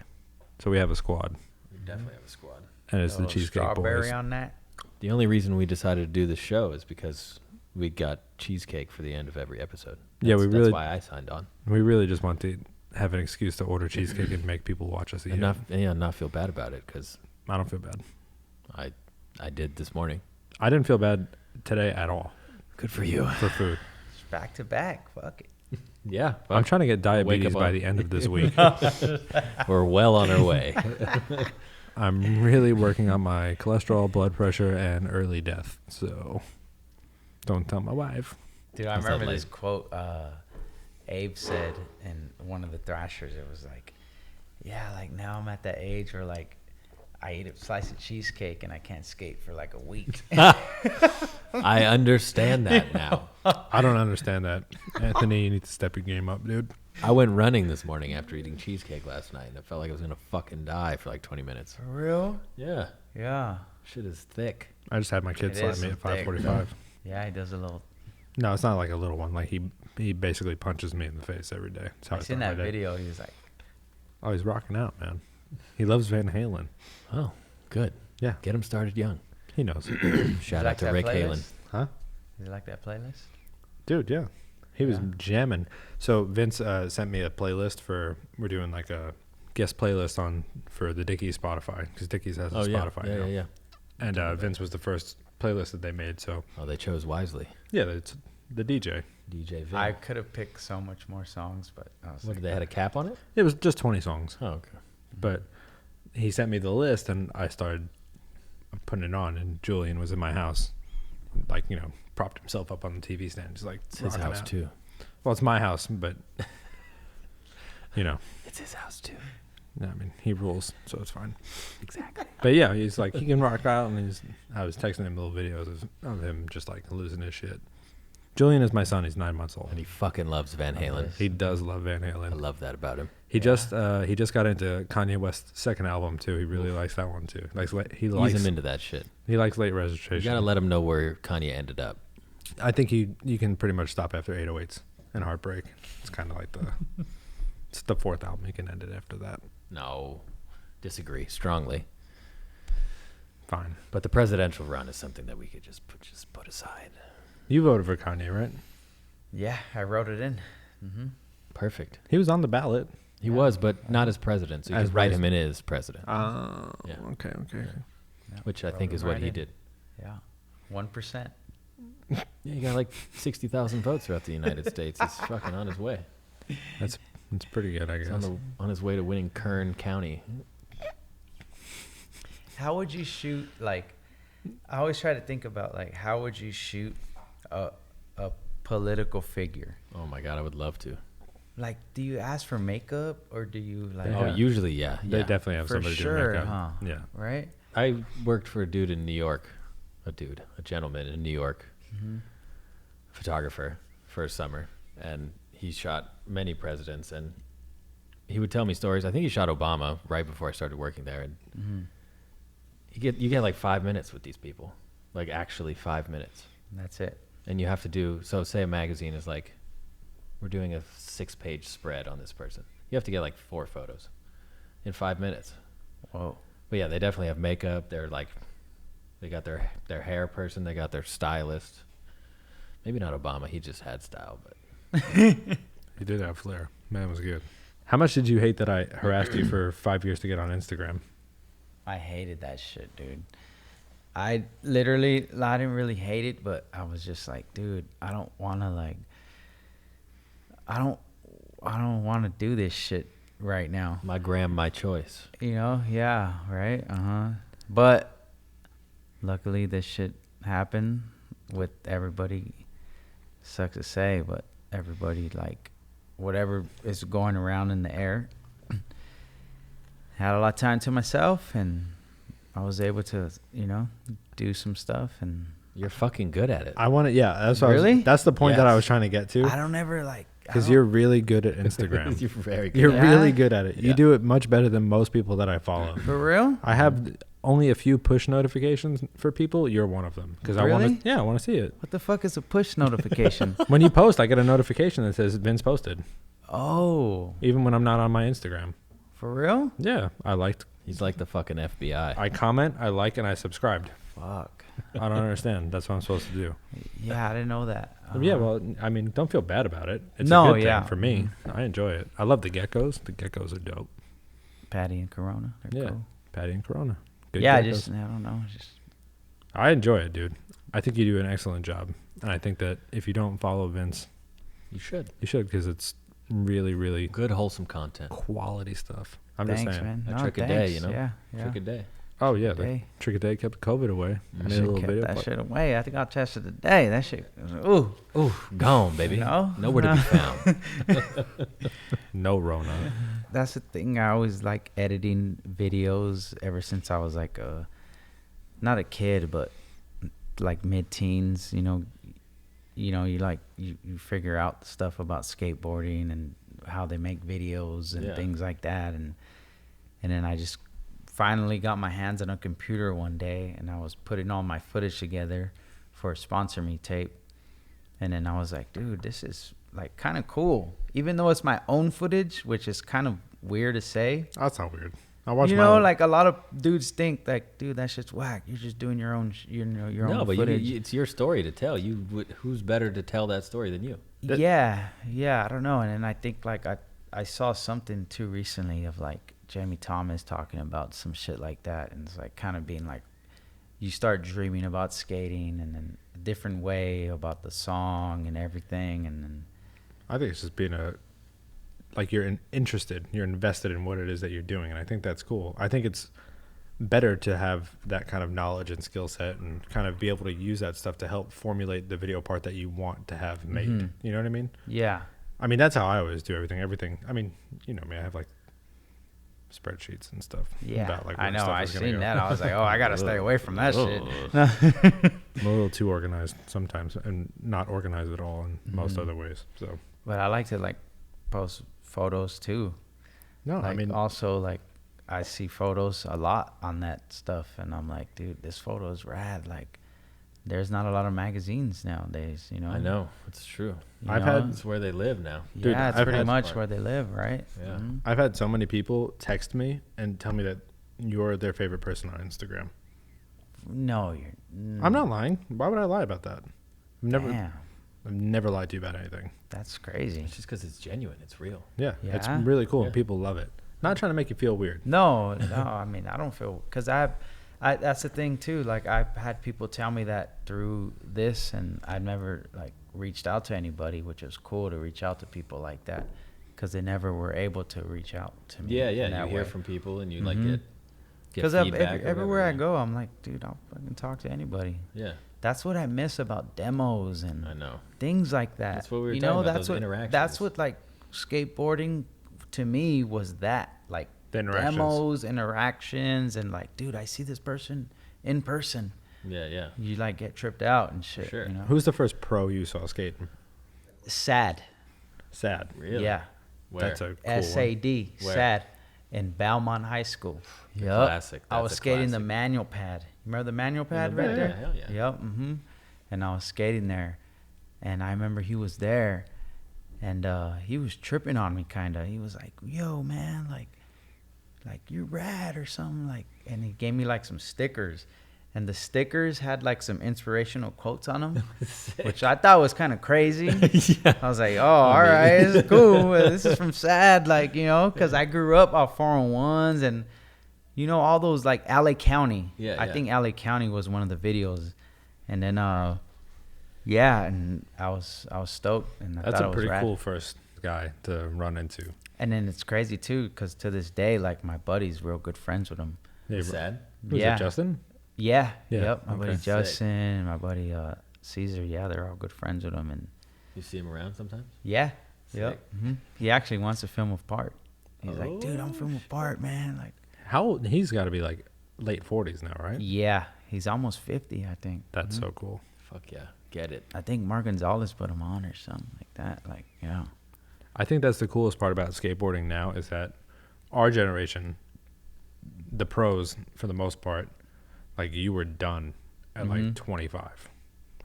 A: So we have a squad,
C: We definitely have a squad.
A: and it's
B: there.
A: the cheesecake
B: strawberry
A: boys.
B: on that.
C: The only reason we decided to do this show is because we got cheesecake for the end of every episode.
A: Yeah, we really-
C: That's why I signed on.
A: We really just want to have an excuse to order cheesecake and make people watch us eat
C: And
A: it.
C: not feel bad about it because
A: I don't feel bad.
C: I did this morning.
A: I didn't feel bad today at all
C: Good for you.
A: for food.
B: It's back to back. Fuck it.
C: Yeah,
A: I'm trying to get diabetes
C: up
A: by
C: on-
A: the end of this week.
C: we're well on our way.
A: I'm really working on my cholesterol, blood pressure, and early death. So don't tell my wife.
B: Dude, I
C: What's that
B: remember this
C: like?
B: quote Abe said in one of the Thrashers. It was like, yeah, like now I'm at that age where like I eat a slice of cheesecake and I can't skate for like a week.
C: I understand that now.
A: I don't understand that. Anthony, you need to step your game up, dude.
C: I went running this morning after eating cheesecake last night, and I felt like I was gonna fucking die for like 20 minutes.
B: For real?
C: Yeah,
B: Yeah.
C: shit is thick.
A: I just had my kid
B: It
A: slap
B: is
A: me at
B: thick.
A: 5:45.
B: Yeah, he does a little.
A: No, it's not like a little one. Like he basically punches me in the face every day. That's how
B: I
A: I
B: seen
A: start
B: that
A: my day.
B: video. He was like,
A: Oh, he's rocking out, man. He loves Van Halen.
C: Oh, good.
A: Yeah,
C: Get him started young.
A: he knows.
C: Shout
B: like
C: out to
B: that
C: Rick
B: playlist?
C: Halen.
A: Huh?
B: you like that playlist?
A: Dude, yeah. He was
B: Yeah.
A: jamming. So Vince sent me a playlist we're doing like a guest playlist for the Dickies Spotify because Dickies has a
C: Oh yeah,
A: Spotify
C: yeah,
A: now.
C: yeah.
A: And Vince was the first playlist that they made. So
C: Oh, they chose wisely.
A: yeah, it's the DJ.
C: DJ Vin.
B: I could have picked so much more songs, but I was
C: What
B: like,
C: did they had a cap on it?
A: It was just 20 songs,
C: Oh, okay.
A: but he sent me the list and I started putting it on. And Julian was in my house, like propped himself up on the TV stand, just like
C: It's his
A: rocking
C: house
A: out.
C: too.
A: Well, it's my house, but
C: It's his house too.
A: I mean, he rules, so it's fine.
C: Exactly.
A: But yeah, he's like, he can rock out, and I was texting him little videos of him just like losing his shit. Julian is my son. He's 9 months old.
C: And he fucking loves Van Halen.
A: He does love Van
C: I
A: Halen.
C: love that about him.
A: He just got into Kanye West's second album too. He really likes that one too. He
C: Ease
A: likes
C: him into that shit.
A: he likes Late
C: You
A: Registration.
C: gotta let him know where Kanye ended up.
A: I think you can pretty much stop after 808s and Heartbreak. It's kind of like it's the fourth album. You can end it after that.
C: No, disagree strongly.
A: fine.
C: But the presidential run is something that we could just put aside.
A: You voted for Kanye, right?
B: Yeah, I wrote it in. Mm-hmm.
C: Perfect.
A: He was on the ballot.
C: He was, but not as president. So you
A: As
C: could write
A: vice-
C: him in as president.
A: Oh,
C: Yeah.
A: okay.
B: Yeah,
C: Which I
B: wrote
C: think
B: it
C: is what
B: right
C: he
B: in.
C: did.
B: Yeah, 1%.
C: Yeah, he got like 60,000 votes throughout the United States. He's fucking on his way.
A: That's pretty good, I
C: He's
A: guess.
C: on his way to winning Kern County.
B: How would you shoot, like, I always try to think about, like, how would you shoot a political figure?
C: Oh my God, I would love to.
B: Like, do you ask for makeup or do you, like,
C: Oh, usually, yeah.
A: They definitely have
B: for
A: somebody
B: sure,
A: doing makeup.
B: huh?
A: Yeah.
B: Right?
C: I worked for a dude in New York. A gentleman in New York, photographer for a summer. And he shot many presidents. And he would tell me stories. I think he shot Obama right before I started working there. And you get like 5 minutes with these people. Like actually 5 minutes.
B: That's it.
C: And you have to do, so say a magazine is like, we're doing a 6-page spread on this person. You have to get like 4 photos in 5 minutes.
B: Whoa.
C: But yeah, they definitely have makeup. They're like, they got their hair person. They got their stylist. Maybe not Obama. He just had style, but
A: He did have flair. Man was good. How much did you hate that I harassed you for 5 years to get on Instagram?
B: I hated that shit, dude. I didn't really hate it, but I was just like, dude, I don't want to, like, I don't want to do this shit right now.
C: my gram, my choice.
B: You know? Yeah, right? But luckily this shit happened with everybody. Sucks to say, but everybody, like, whatever is going around in the air. Had a lot of time to myself, and I was able to, do some stuff. And
C: You're fucking good at it.
A: I want to, yeah. That's what
B: Really?
A: that's the point that I
C: Yes.
A: was trying to get to.
B: I don't ever, like,
A: Because you're really good at Instagram.
C: You're very good.
A: You're
B: Yeah?
A: really good at it. You
C: Yeah.
A: do it much better than most people that I follow.
B: for real.
A: I have only a few push notifications for people. You're one of them because I
B: Really?
A: want to see it.
B: What the fuck is a push notification?
A: When you post, I get a notification that says Vince posted,
B: Oh,
A: even when I'm not on my Instagram.
B: for real?
A: Yeah, I liked.
C: He's like the fucking FBI.
A: I comment, I like, and I subscribed.
B: Fuck.
A: I don't understand. That's what I'm supposed to do.
B: Yeah, I didn't know that.
A: Yeah, well, I mean, don't feel bad about it. It's
B: No,
A: a good
B: yeah.
A: thing for me. I enjoy it. I love the geckos. The geckos are dope.
B: Patty and Corona. They're
A: Yeah,
B: cool.
A: Patty and Corona. Good
B: Yeah,
A: geckos.
B: I don't know.
A: I enjoy it, dude. I think you do an excellent job, and I think that if you don't follow Vince,
C: You should.
A: you should because it's really, really
C: Good, wholesome content.
A: quality stuff. I'm
B: Thanks,
A: just saying.
B: man.
C: A
B: No,
C: trick a
B: thanks.
C: day, you know?
B: Yeah,
C: Trick a day.
A: Oh yeah, the
B: Hey.
A: trick a day kept COVID away.
B: I
A: Made a
B: should
A: little
B: kept
A: video.
B: that shit away. I think I'll test it today. That shit. Ooh.
C: Ooh, gone, baby.
B: No?
C: Nowhere to be found.
A: No Rona.
B: That's the thing. I always like editing videos ever since I was like not a kid, but like mid-teens. You figure out stuff about skateboarding and how they make videos and
C: Yeah.
B: things like that, and then I just finally got my hands on a computer one day, and I was putting all my footage together for a Sponsor Me tape, and then I was like, dude, this is like kind of cool, even though it's my own footage, which is kind of weird to say.
A: That's not weird. I watch.
B: Like a lot of dudes think like, dude, that shit's whack. You're just doing your own, your
C: No,
B: own
C: but
B: footage.
C: it's your story to tell. Who's better to tell that story than you?
B: Yeah, I don't know. And then I think like I saw something too recently of like Jamie Thomas talking about some shit like that, and it's like kind of being like, you start dreaming about skating and then a different way about the song and everything, and then
A: I think it's just being you're interested, you're invested in what it is that you're doing, and I think that's cool. I think it's better to have that kind of knowledge and skill set and kind of be able to use that stuff to help formulate the video part that you want to have made. You know what I mean?
B: yeah.
A: I mean, that's how I always do everything. I mean, you know me, I have like spreadsheets and stuff.
B: Yeah,
A: about, like,
B: I
A: where
B: know.
A: stuff
B: I
A: is gonna
B: seen
A: go.
B: that. I was like, oh, I gotta stay away from that shit.
A: I'm a little too organized sometimes and not organized at all in most other ways. So,
B: But I like to like post photos too.
A: no,
B: Like
A: I mean,
B: also like I see photos a lot on that stuff, and I'm like, dude, this photo is rad. Like, there's not a lot of magazines nowadays, you know.
C: I know. It's true.
B: You
A: I've
B: know?
A: had-
C: It's where they live now.
A: Dude,
B: yeah, it's
A: I've
B: pretty
A: had-
B: much where they live, right?
C: Yeah.
B: Mhm.
A: I've had so many people text me and tell me that you're their favorite person on Instagram.
B: No,
A: I'm not lying. Why would I lie about that?
B: Damn,
A: I've never lied to you about anything.
B: that's crazy.
C: It's just because it's genuine. It's real.
A: Yeah, it's
B: Yeah?
A: really cool and
C: Yeah.
A: people love it. Not trying to make you feel weird.
B: No, I mean, I don't feel, because that's the thing too. Like, I've had people tell me that through this, and I never like reached out to anybody, which is cool to reach out to people like that, because they never were able to reach out to me.
C: Yeah,
B: in
C: yeah.
B: that
C: You hear
B: way.
C: from people and you like
B: Mhm.
C: get
B: Because
C: feedback. or
B: everywhere I
C: whatever.
B: go, I'm like, dude, I'll fucking talk to anybody.
C: Yeah,
B: That's what I miss about demos and
C: I know.
B: things like that.
C: That's what we were
B: you
C: talking
B: know,
C: about,
B: that's
C: those
B: what
C: interactions.
B: that's what like skateboarding to me was, that like
A: The interactions.
B: demos, interactions, and like, dude, I see this person in person.
C: Yeah, yeah.
B: You like get tripped out and shit.
C: Sure.
B: You know?
A: Who's the first pro you saw skating?
B: Sad?
A: Sad.
C: Really?
B: Yeah.
C: Where?
A: That's a cool
B: SAD.
C: Where?
B: Sad. In Belmont High School.
C: The
B: Yup.
C: classic.
B: I was
C: That's a
B: skating the
C: classic.
B: manual pad. Remember the manual pad
C: the
B: right
C: back?
B: there?
C: Yeah, hell yeah.
B: Yep. Mm-hmm. And I was skating there, and I remember he was there, and he was tripping on me, kind of. He was like, "Yo, man, like you're rad or something," like, and he gave me like some stickers. And the stickers had like some inspirational quotes on them, which I thought was kind of crazy.
C: Yeah.
B: I was like, oh, all right, this is cool. This is from Sad, like, you know, because I grew up off 401s and, you know, all those like LA County.
C: Yeah,
B: I
C: yeah.
B: think LA County was one of the videos. And then, yeah, and I was stoked. And I
A: That's
B: thought
A: a
B: it was
A: pretty
B: rad.
A: cool first guy to run into.
B: And then it's crazy too, because to this day, like, my buddy's real good friends with him.
A: Yeah,
C: Sad.
A: Who's
B: Yeah.
A: it, Justin?
B: Yeah.
A: Yeah,
B: Yep. My buddy
A: okay.
B: Justin and my buddy Caesar. Yeah, they're all good friends with him. And
C: You see him around sometimes?
B: yeah.
C: Sick.
B: Yep. He actually wants to film with Part. He's like, dude, I'm filming with Part, man. Like,
A: How old? He's got to be like late 40s now, right?
B: yeah, he's almost 50, I think.
A: That's so cool.
C: Fuck yeah. Get it.
B: I think Mark Gonzalez put him on or something like that. Like, yeah.
A: I think that's the coolest part about skateboarding now is that our generation, the pros for the most part, like you were done at like 25.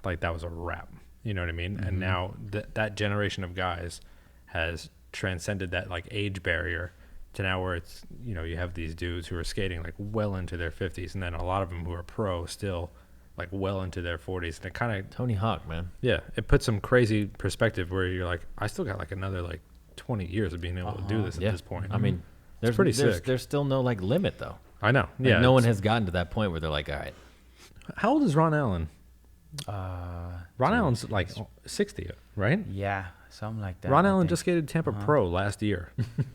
A: Like that was a wrap. You know what I mean? And now that generation of guys has transcended that like age barrier to now where it's, you know, you have these dudes who are skating like well into their 50s and then a lot of them who are pro still like well into their 40s. And it kind of,
C: Tony Hawk, man.
A: yeah, it puts some crazy perspective where you're like, I still got like another like 20 years of being able to do this
C: Yeah.
A: at this point.
C: I mean, there's
A: pretty
C: there's,
A: sick.
C: There's still no like limit though.
A: I know.
C: Like,
A: Yeah.
C: no one
A: it's-
C: has gotten to that point where they're like, all right.
A: How old is Ron Allen?
B: Uh,
A: Ron Allen's like 60, right?
B: yeah, something like that.
A: Ron
B: I
A: Allen
B: think.
A: just skated Tampa Pro last year.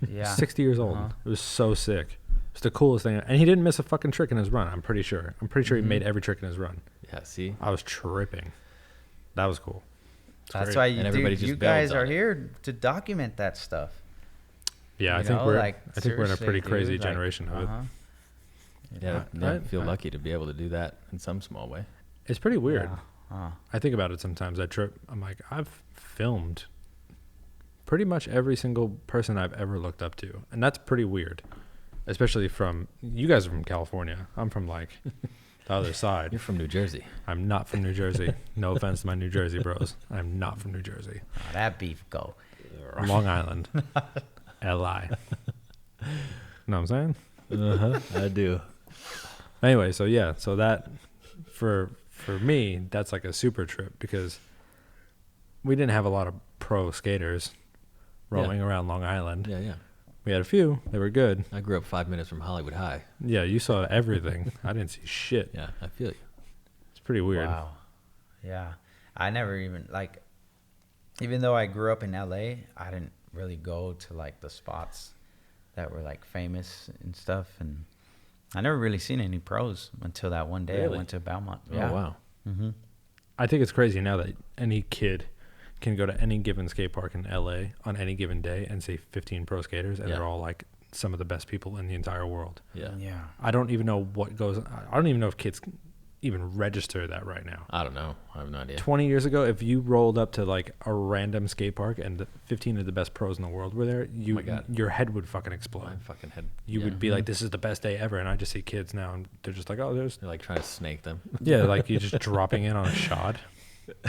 B: yeah.
A: 60 years old. It was so sick. It's the coolest thing. And he didn't miss a fucking trick in his run, I'm pretty sure. I'm pretty sure he made every trick in his run.
C: Yeah, see?
A: I was tripping. That was cool. It's
B: That's
A: great.
B: why
C: And everybody
B: you
C: just
B: guys
C: builds
B: are
C: on it.
B: here to document that stuff.
A: Yeah, I
B: You
A: think
B: know,
A: we're
B: like,
A: I think we're in a
B: seriously,
A: pretty
B: dude,
A: crazy
B: like,
A: generation of it.
C: Yeah,
A: I-
C: I feel
A: I-
C: lucky to be able to do that in some small way.
A: It's pretty weird.
B: Yeah.
A: I think about it sometimes. I trip. I'm like, I've filmed pretty much every single person I've ever looked up to, and that's pretty weird. Especially from you guys are from California. I'm from like the other side.
C: You're from New Jersey.
A: I'm not from New Jersey. No offense to my New Jersey bros. I'm not from New Jersey.
B: Oh, that beef go.
A: Long Island, L.I. Know what I'm saying?
C: Uh-huh. I do.
A: Anyway, so yeah, so that for me, that's like a super trip because we didn't have a lot of pro skaters roaming around Long Island.
C: Yeah, yeah.
A: We had a few. They were good.
C: I grew up 5 minutes from Hollywood High.
A: Yeah, you saw everything. I didn't see shit.
C: Yeah, I feel you.
A: It's pretty weird.
B: Wow. Yeah. I never even, like, even though I grew up in LA, I didn't really go to, like, the spots that were, like, famous and stuff. And I never really seen any pros until that one day
C: Really?
B: I went to Belmont.
C: Oh,
B: Yeah.
C: wow.
B: Mm-hmm.
A: I think it's crazy now that any kid can go to any given skate park in LA on any given day and see 15 pro skaters, and
C: Yeah.
A: they're all like some of the best people in the entire world.
C: Yeah.
B: Yeah.
A: I don't even know what goes. I don't even know if kids even register that right now.
C: I don't know. I have no idea.
A: 20 years ago, if you rolled up to like a random skate park and the 15 of the best pros in the world were there,
C: my God.
A: your head would fucking
C: My
A: explode.
C: fucking head.
A: You
C: yeah.
A: would be like, "This is the best day ever," and I just see kids now, and they're just like, "Oh, there's
C: They're like trying to snake them.
A: yeah," like you're just dropping in on a shot.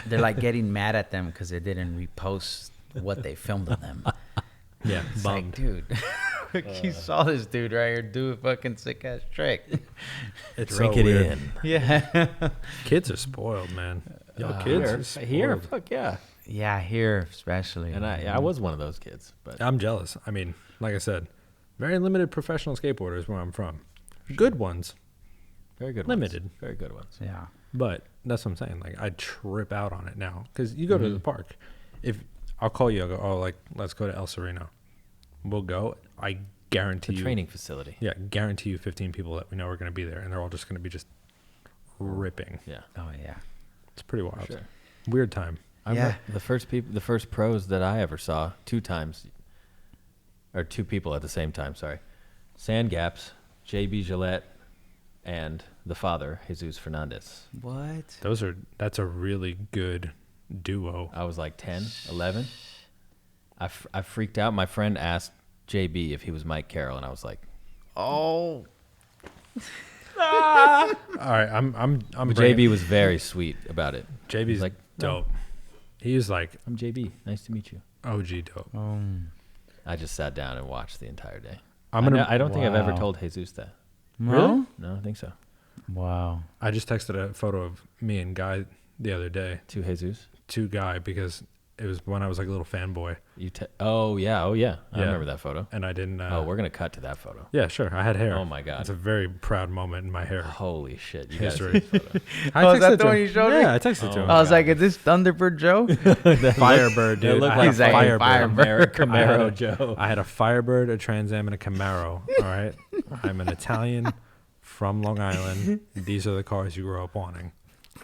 B: They're, like, getting mad at them because they didn't repost what they filmed of them.
A: Yeah,
B: It's like, dude, quick. You saw this dude right here do a fucking sick ass trick.
A: It's
C: Drink
A: so
C: it
A: weird.
C: in.
B: Yeah.
A: Kids are spoiled, man. Yo, kids are
C: Here,
A: spoiled.
C: fuck yeah.
B: Yeah, here especially.
C: And I was one of those kids, but
A: I'm jealous. I mean, like I said, very limited professional skateboarders where I'm from. Good ones,
C: very good
A: limited.
C: ones. Very good ones.
B: Yeah.
A: but that's what I'm saying. Like, I trip out on it now because you go to the park. If I'll call you, I'll go, oh, like, let's go to El Sereno. We'll go. I guarantee
C: It's a
A: you.
C: training facility.
A: Yeah, guarantee you 15 people that we know are going to be there, and they're all just going to be just ripping.
C: Yeah.
B: Oh yeah.
A: It's pretty wild.
C: Sure.
A: Weird time.
C: I remember the first pros that I ever saw 2 times, or 2 people at the same time. Sorry, Sand Gaps, JB Gillette, and the father Jesus Fernandez.
B: What?
A: That's a really good duo.
C: I was like 10, 11. I freaked out. My friend asked JB if he was Mike Carroll, and I was like,
B: Oh.
A: All right, I'm
C: but
A: bringing-
C: JB was very sweet about it.
A: JB's
C: like,
A: dope. He's like
C: I'm JB. Nice to meet you.
A: OG dope.
C: I just sat down and watched the entire day.
A: I
C: don't think I've ever
B: Wow.
C: told Jesus that.
B: No?
C: No, I don't think so.
B: Wow.
A: I just texted a photo of me and Guy the other day
C: To Jesus.
A: to Guy because it was when I was like a little fanboy,
C: Oh yeah. I
A: Yeah.
C: remember that photo.
A: and I didn't.
C: Oh, we're gonna cut to that photo.
A: Yeah, sure. I had hair.
C: Oh my God.
A: It's a very proud moment in my hair
C: Holy shit! You
A: history.
C: gotta see the photo.
A: I
B: is that
A: texted
B: the
A: to
B: one
A: him.
B: you showed me?
A: Yeah, I texted to
C: Oh
A: him.
B: I was
C: God.
B: like, is this Thunderbird Joe?
A: Firebird, dude.
C: looked
A: I
C: like
A: had
B: He's like,
A: Firebird.
B: Firebird.
C: Camaro Joe.
A: I had a Firebird, a Trans Am, and a Camaro. All right. I'm an Italian from Long Island. These are the cars you grow up wanting.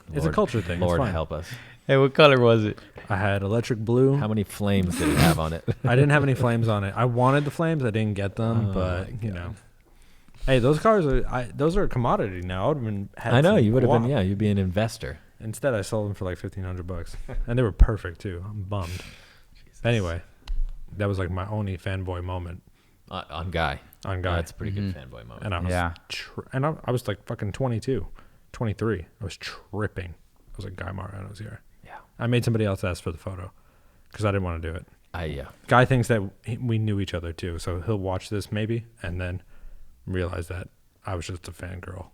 A: It's a
C: Lord-
A: culture thing.
C: Lord
A: it's fine.
C: help us.
B: Hey, what color was it?
A: I had electric blue.
C: How many flames did it have on it?
A: I didn't have any flames on it. I wanted the flames. I didn't get them,
C: Oh
A: but
C: my
A: you know. Hey, those cars those are a commodity now. I would have been.
C: I know you would have been.
A: guap.
C: Yeah, you'd be an investor.
A: Instead, I sold them for like $1,500, and they were perfect too. I'm bummed. Anyway, that was like my only fanboy moment
C: On Guy.
A: on Guy,
C: That's a pretty good fanboy moment.
A: and I was
B: Yeah.
A: I was like fucking 22, 23. I was tripping. I was like, Guy Mariano's here.
C: Yeah.
A: I made somebody else ask for the photo because I didn't want to do it.
C: Yeah.
A: Guy thinks that we knew each other too, so he'll watch this maybe and then realize that I was just a fangirl.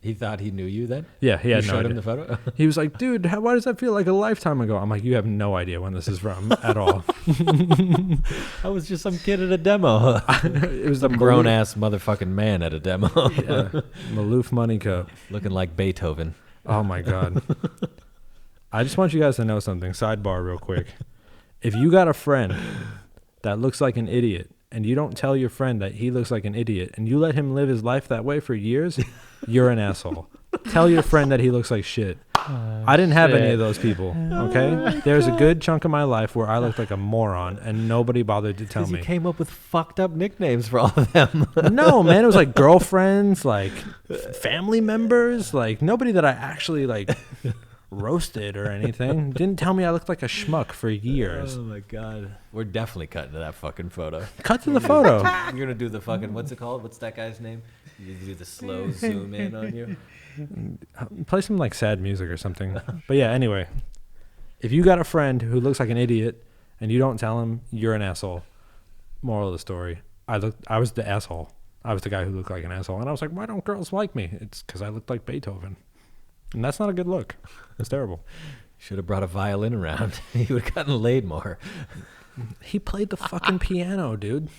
C: He thought he knew you then?
A: Yeah, he
C: You
A: had no
C: showed
A: idea.
C: him the photo?
A: He was like, dude, why does that feel like a lifetime ago? I'm like, you have no idea when this is from at all.
C: I was just some kid at a demo.
A: It was
C: Some
A: the
C: grown ass motherfucking man at a demo.
A: Yeah, Maloof Money Cup.
C: Looking like Beethoven.
A: Oh my God. I just want you guys to know something. Sidebar real quick. If you got a friend that looks like an idiot and you don't tell your friend that he looks like an idiot and you let him live his life that way for years, you're an asshole. Tell your friend that he looks like shit. I didn't have any
B: shit.
A: of those people, okay? There's a good chunk of my life where I looked like a moron and nobody bothered to tell
C: Because you
A: me.
C: came up with fucked up nicknames for all of them.
A: No, man, it was like girlfriends, like family members, like nobody that I actually like roasted or anything. Didn't tell me I looked like a schmuck for years.
C: Oh my God. We're definitely cutting to that fucking photo.
A: Cut to the photo.
C: You're gonna do the fucking, what's it called? What's that guy's name? You do the slow zoom in on you.
A: Play some like sad music or something. But yeah, anyway, if you got a friend who looks like an idiot and you don't tell him, you're an asshole. Moral of the story: I was the asshole. I was the guy who looked like an asshole, and I was like, why don't girls like me? It's because I looked like Beethoven, and that's not a good look. It's terrible.
C: Should have brought a violin around. He would have gotten laid more.
A: He played the fucking piano, dude.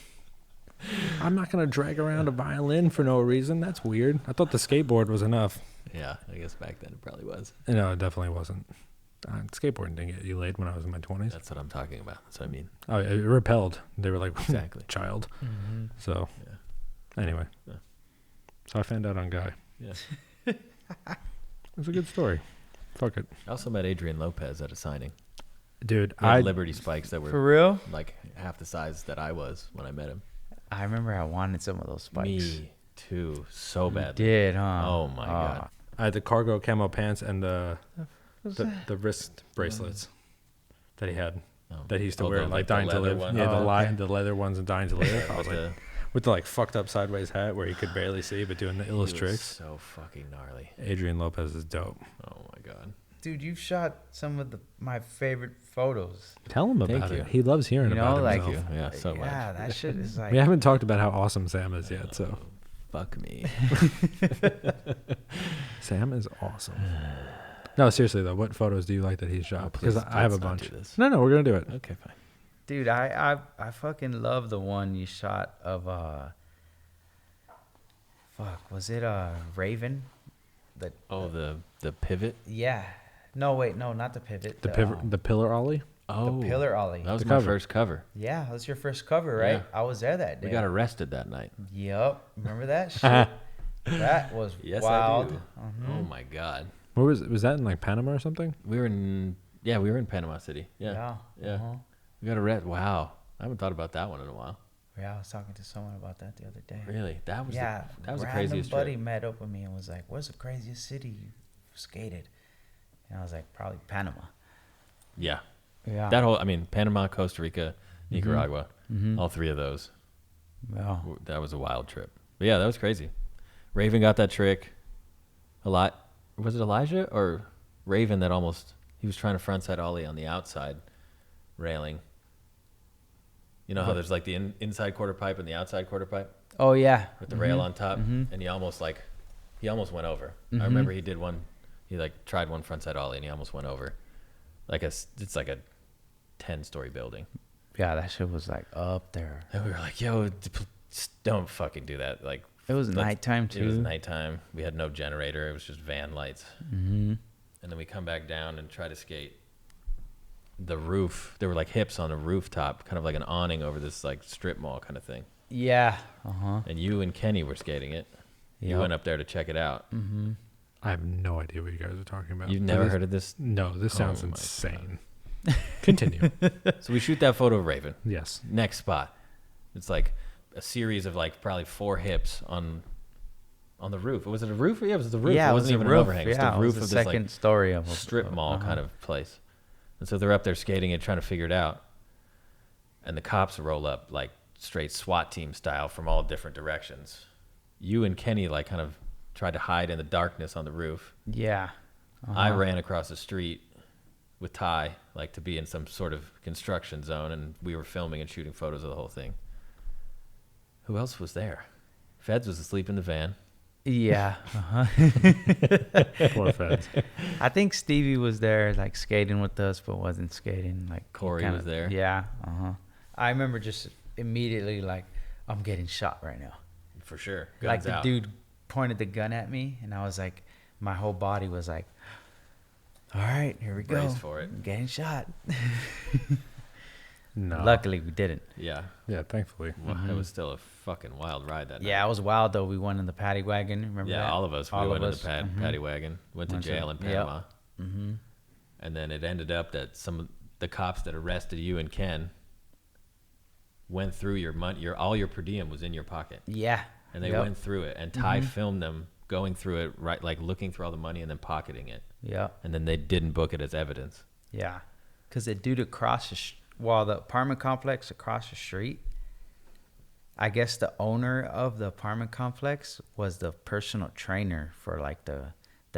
A: I'm not gonna drag around a violin for no reason. That's weird. I thought the skateboard was enough.
C: Yeah, I guess back then it probably was.
A: No, it definitely wasn't. Skateboarding didn't get you laid when I was in my 20s.
C: That's what I'm talking about. That's what I mean.
A: Oh, it repelled. They were like,
C: Exactly.
A: child. So, anyway.
C: Yeah.
A: So I found out on Guy.
C: Yeah.
A: It was a good story. Fuck it.
C: I also met Adrian Lopez at a signing.
A: Dude,
C: He had Liberty spikes that
B: For
C: were
B: real?
C: like half the size that I was when I met him.
B: I remember I wanted some of those spikes.
C: Me too, so
B: You
C: bad.
B: did, huh?
C: Oh my God.
A: I had the cargo camo pants and the wrist bracelets that he had.
C: Oh.
A: That he used to
C: Oh,
A: wear,
C: the-
A: like
C: like the
A: Dying to
C: leather
A: Live.
C: one?
A: Yeah,
B: Oh, okay.
A: the leather ones and Dying to Live. I was like,
C: The-
A: with the like fucked up sideways hat where you could barely see, but doing the
C: he was
A: illustrates.
C: so fucking gnarly.
A: Adrian Lopez is dope.
C: Oh my God.
B: dude, you shot some of my favorite photos.
A: Tell him
C: Thank
A: about
C: you.
A: it. He loves hearing
B: You
A: about
B: know, like,
A: himself.
C: Thank you. Yeah, so much.
B: Yeah, that shit is like.
A: We haven't talked about how awesome Sam is yet, so
C: Fuck me.
A: Sam is awesome. No, seriously though, what photos do you like that he's shot?
C: please,
A: Because I have a
C: let's not
A: bunch.
C: do this.
A: No, we're gonna do it.
C: Okay, fine.
B: Dude, I fucking love the one you shot of was it Raven?
C: The pivot.
B: Yeah. No, wait, no, not the pivot.
A: The pillar ollie.
C: Oh,
B: the pillar ollie.
C: that was
A: The
C: my
A: cover.
C: first cover.
B: Yeah, that was your first cover, right?
C: Yeah.
B: I was there that day.
C: We got arrested that night.
B: Yep. Remember that shit? That was
C: Yes,
B: wild.
C: I do. Oh my god.
A: Where was that in like Panama or something?
C: We were in Panama City. Yeah.
B: Yeah.
C: We got arrested. Wow. I haven't thought about that one in a while.
B: Yeah, I was talking to someone about that the other day.
C: Really? That was
B: Yeah,
C: that was the
B: random
C: craziest
B: buddy
C: trip.
B: met up with me and was like, "Where's the craziest city you skated?" And I was like, "Probably Panama."
C: Yeah.
B: Yeah.
C: That whole Panama, Costa Rica, Nicaragua,
B: Mhm.
C: all three of those.
B: Yeah.
C: That was a wild trip. But yeah, that was crazy. Raven got that trick a lot. Was it Elijah or Raven that he was trying to frontside ollie on the outside railing? You know how there's like the inside quarter pipe and the outside quarter pipe
B: Oh yeah.
C: with the rail on top, and he almost went over. I remember he did one. He tried one frontside ollie and he almost went over. It's like a 10-story building.
B: Yeah, that shit was like up there.
C: And we were like, yo, don't fucking do that.
B: It was nighttime too.
C: It was nighttime. We had no generator. It was just van lights.
B: Mm-hmm.
C: And then we come back down and try to skate the roof. There were like hips on a rooftop, kind of like an awning over this like strip mall kind of thing.
B: Yeah. Uh huh.
C: And you and Kenny were skating it. You
B: Yep.
C: went up there to check it out.
B: Mm-hmm.
A: I have no idea what you guys are talking about.
C: You've never heard of this?
A: No, this sounds
C: Oh my
A: insane. Continue.
C: So we shoot that photo of Raven.
A: Yes.
C: Next spot. It's like a series of like probably 4 hips on the roof. Was it a roof? Yeah, it was the roof.
B: Yeah,
C: it wasn't even
B: a
C: an
B: roof.
C: overhang.
B: Yeah,
C: it was the roof
B: the
C: of this
B: second
C: like
B: story of a
C: strip mall
B: uh-huh.
C: kind of place. And so they're up there skating it, trying to figure it out. And the cops roll up like straight SWAT team style from all different directions. You and Kenny like kind of tried to hide in the darkness on the roof.
B: Yeah.
C: I ran across the street with Ty, like to be in some sort of construction zone, and we were filming and shooting photos of the whole thing. Who else was there? Feds was asleep in the van.
B: Yeah. Uh-huh.
A: Poor Feds.
B: I think Stevie was there, like skating with us, but wasn't skating. Like
C: Corey was there.
B: Yeah. Uh huh. I remember just immediately like, I'm getting shot right now.
C: For sure.
B: Like
C: Guns
B: the
C: out.
B: dude pointed the gun at me, and I was like, my whole body was like, all right, here we go.
C: Braced for it.
B: I'm getting shot.
A: No.
B: Luckily, we didn't.
C: Yeah.
A: Yeah, thankfully.
C: Well, it was still a fucking wild ride that night.
B: Yeah, it was wild though. We went in the paddy wagon. Remember
C: Yeah,
B: that?
C: all of us.
B: All
C: We
B: of
C: went in
B: us.
C: the
B: Mhm.
C: paddy wagon, went to
B: Went to-
C: jail in
B: yep.
C: Panama.
B: Mm-hmm.
C: And then it ended up that some of the cops that arrested you and Ken went through your money. All your per diem was in your pocket.
B: Yeah.
C: And they
B: Yep.
C: went through it. And Ty filmed them going through it, right, like looking through all the money and then pocketing it.
B: Yeah.
C: And then they didn't book it as evidence.
B: Yeah. Because the dude across the apartment complex across the street, I guess the owner of the apartment complex was the personal trainer for like the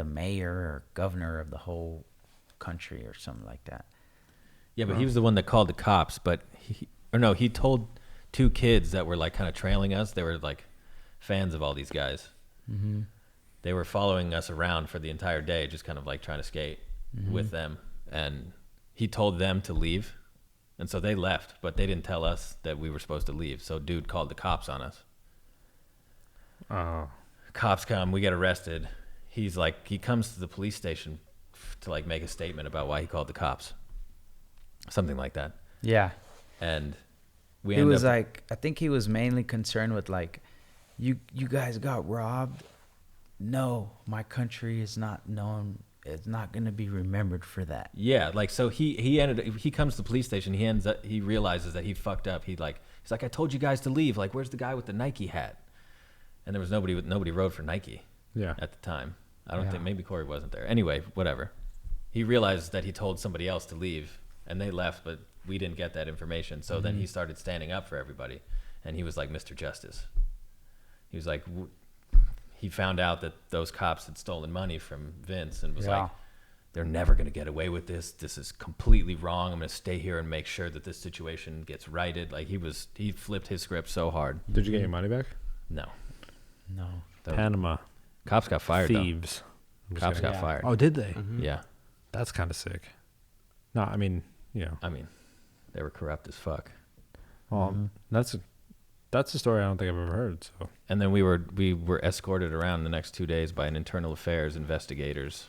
B: mayor or governor of the whole country or something like that.
C: Yeah, but he was the one that called the cops. But he told 2 kids that were like kind of trailing us. They were like fans of all these guys.
B: Mm-hmm.
C: They were following us around for the entire day, just kind of like trying to skate with them. And he told them to leave. And so they left, but they didn't tell us that we were supposed to leave. So dude called the cops on us.
A: Oh.
C: Cops come, we get arrested. He comes to the police station to like make a statement about why he called the cops. Something like that.
B: Yeah.
C: And we
B: He
C: end
B: was
C: up,
B: like, I think he was mainly concerned with like, you guys got robbed. No, my country is not known. It's not going to be remembered for that.
C: yeah, like so he comes to the police station. He realizes that he fucked up. He's like, I told you guys to leave. Like, where's the guy with the Nike hat? And there was nobody rode for Nike
A: Yeah.
C: at the time. I don't
B: Yeah.
C: think, maybe Corey wasn't there. Anyway, whatever. He realized that he told somebody else to leave, and they left, but we didn't get that information. So then he started standing up for everybody, and he was like Mr. Justice. He was like, he found out that those cops had stolen money from Vince, and was like, they're never going to get away with this. This is completely wrong. I'm going to stay here and make sure that this situation gets righted. Like he flipped his script so hard.
A: Did you get your money back?
C: No.
A: Panama.
C: Cops got fired,
A: Thieves.
C: Cops got fired.
A: Oh, did they?
B: Mm-hmm.
C: Yeah.
A: That's kind of sick. No, I mean,
C: I mean, they were corrupt as fuck.
A: well, that's a story I don't think I've ever heard. So,
C: And then we were escorted around the next 2 days by an internal affairs investigators,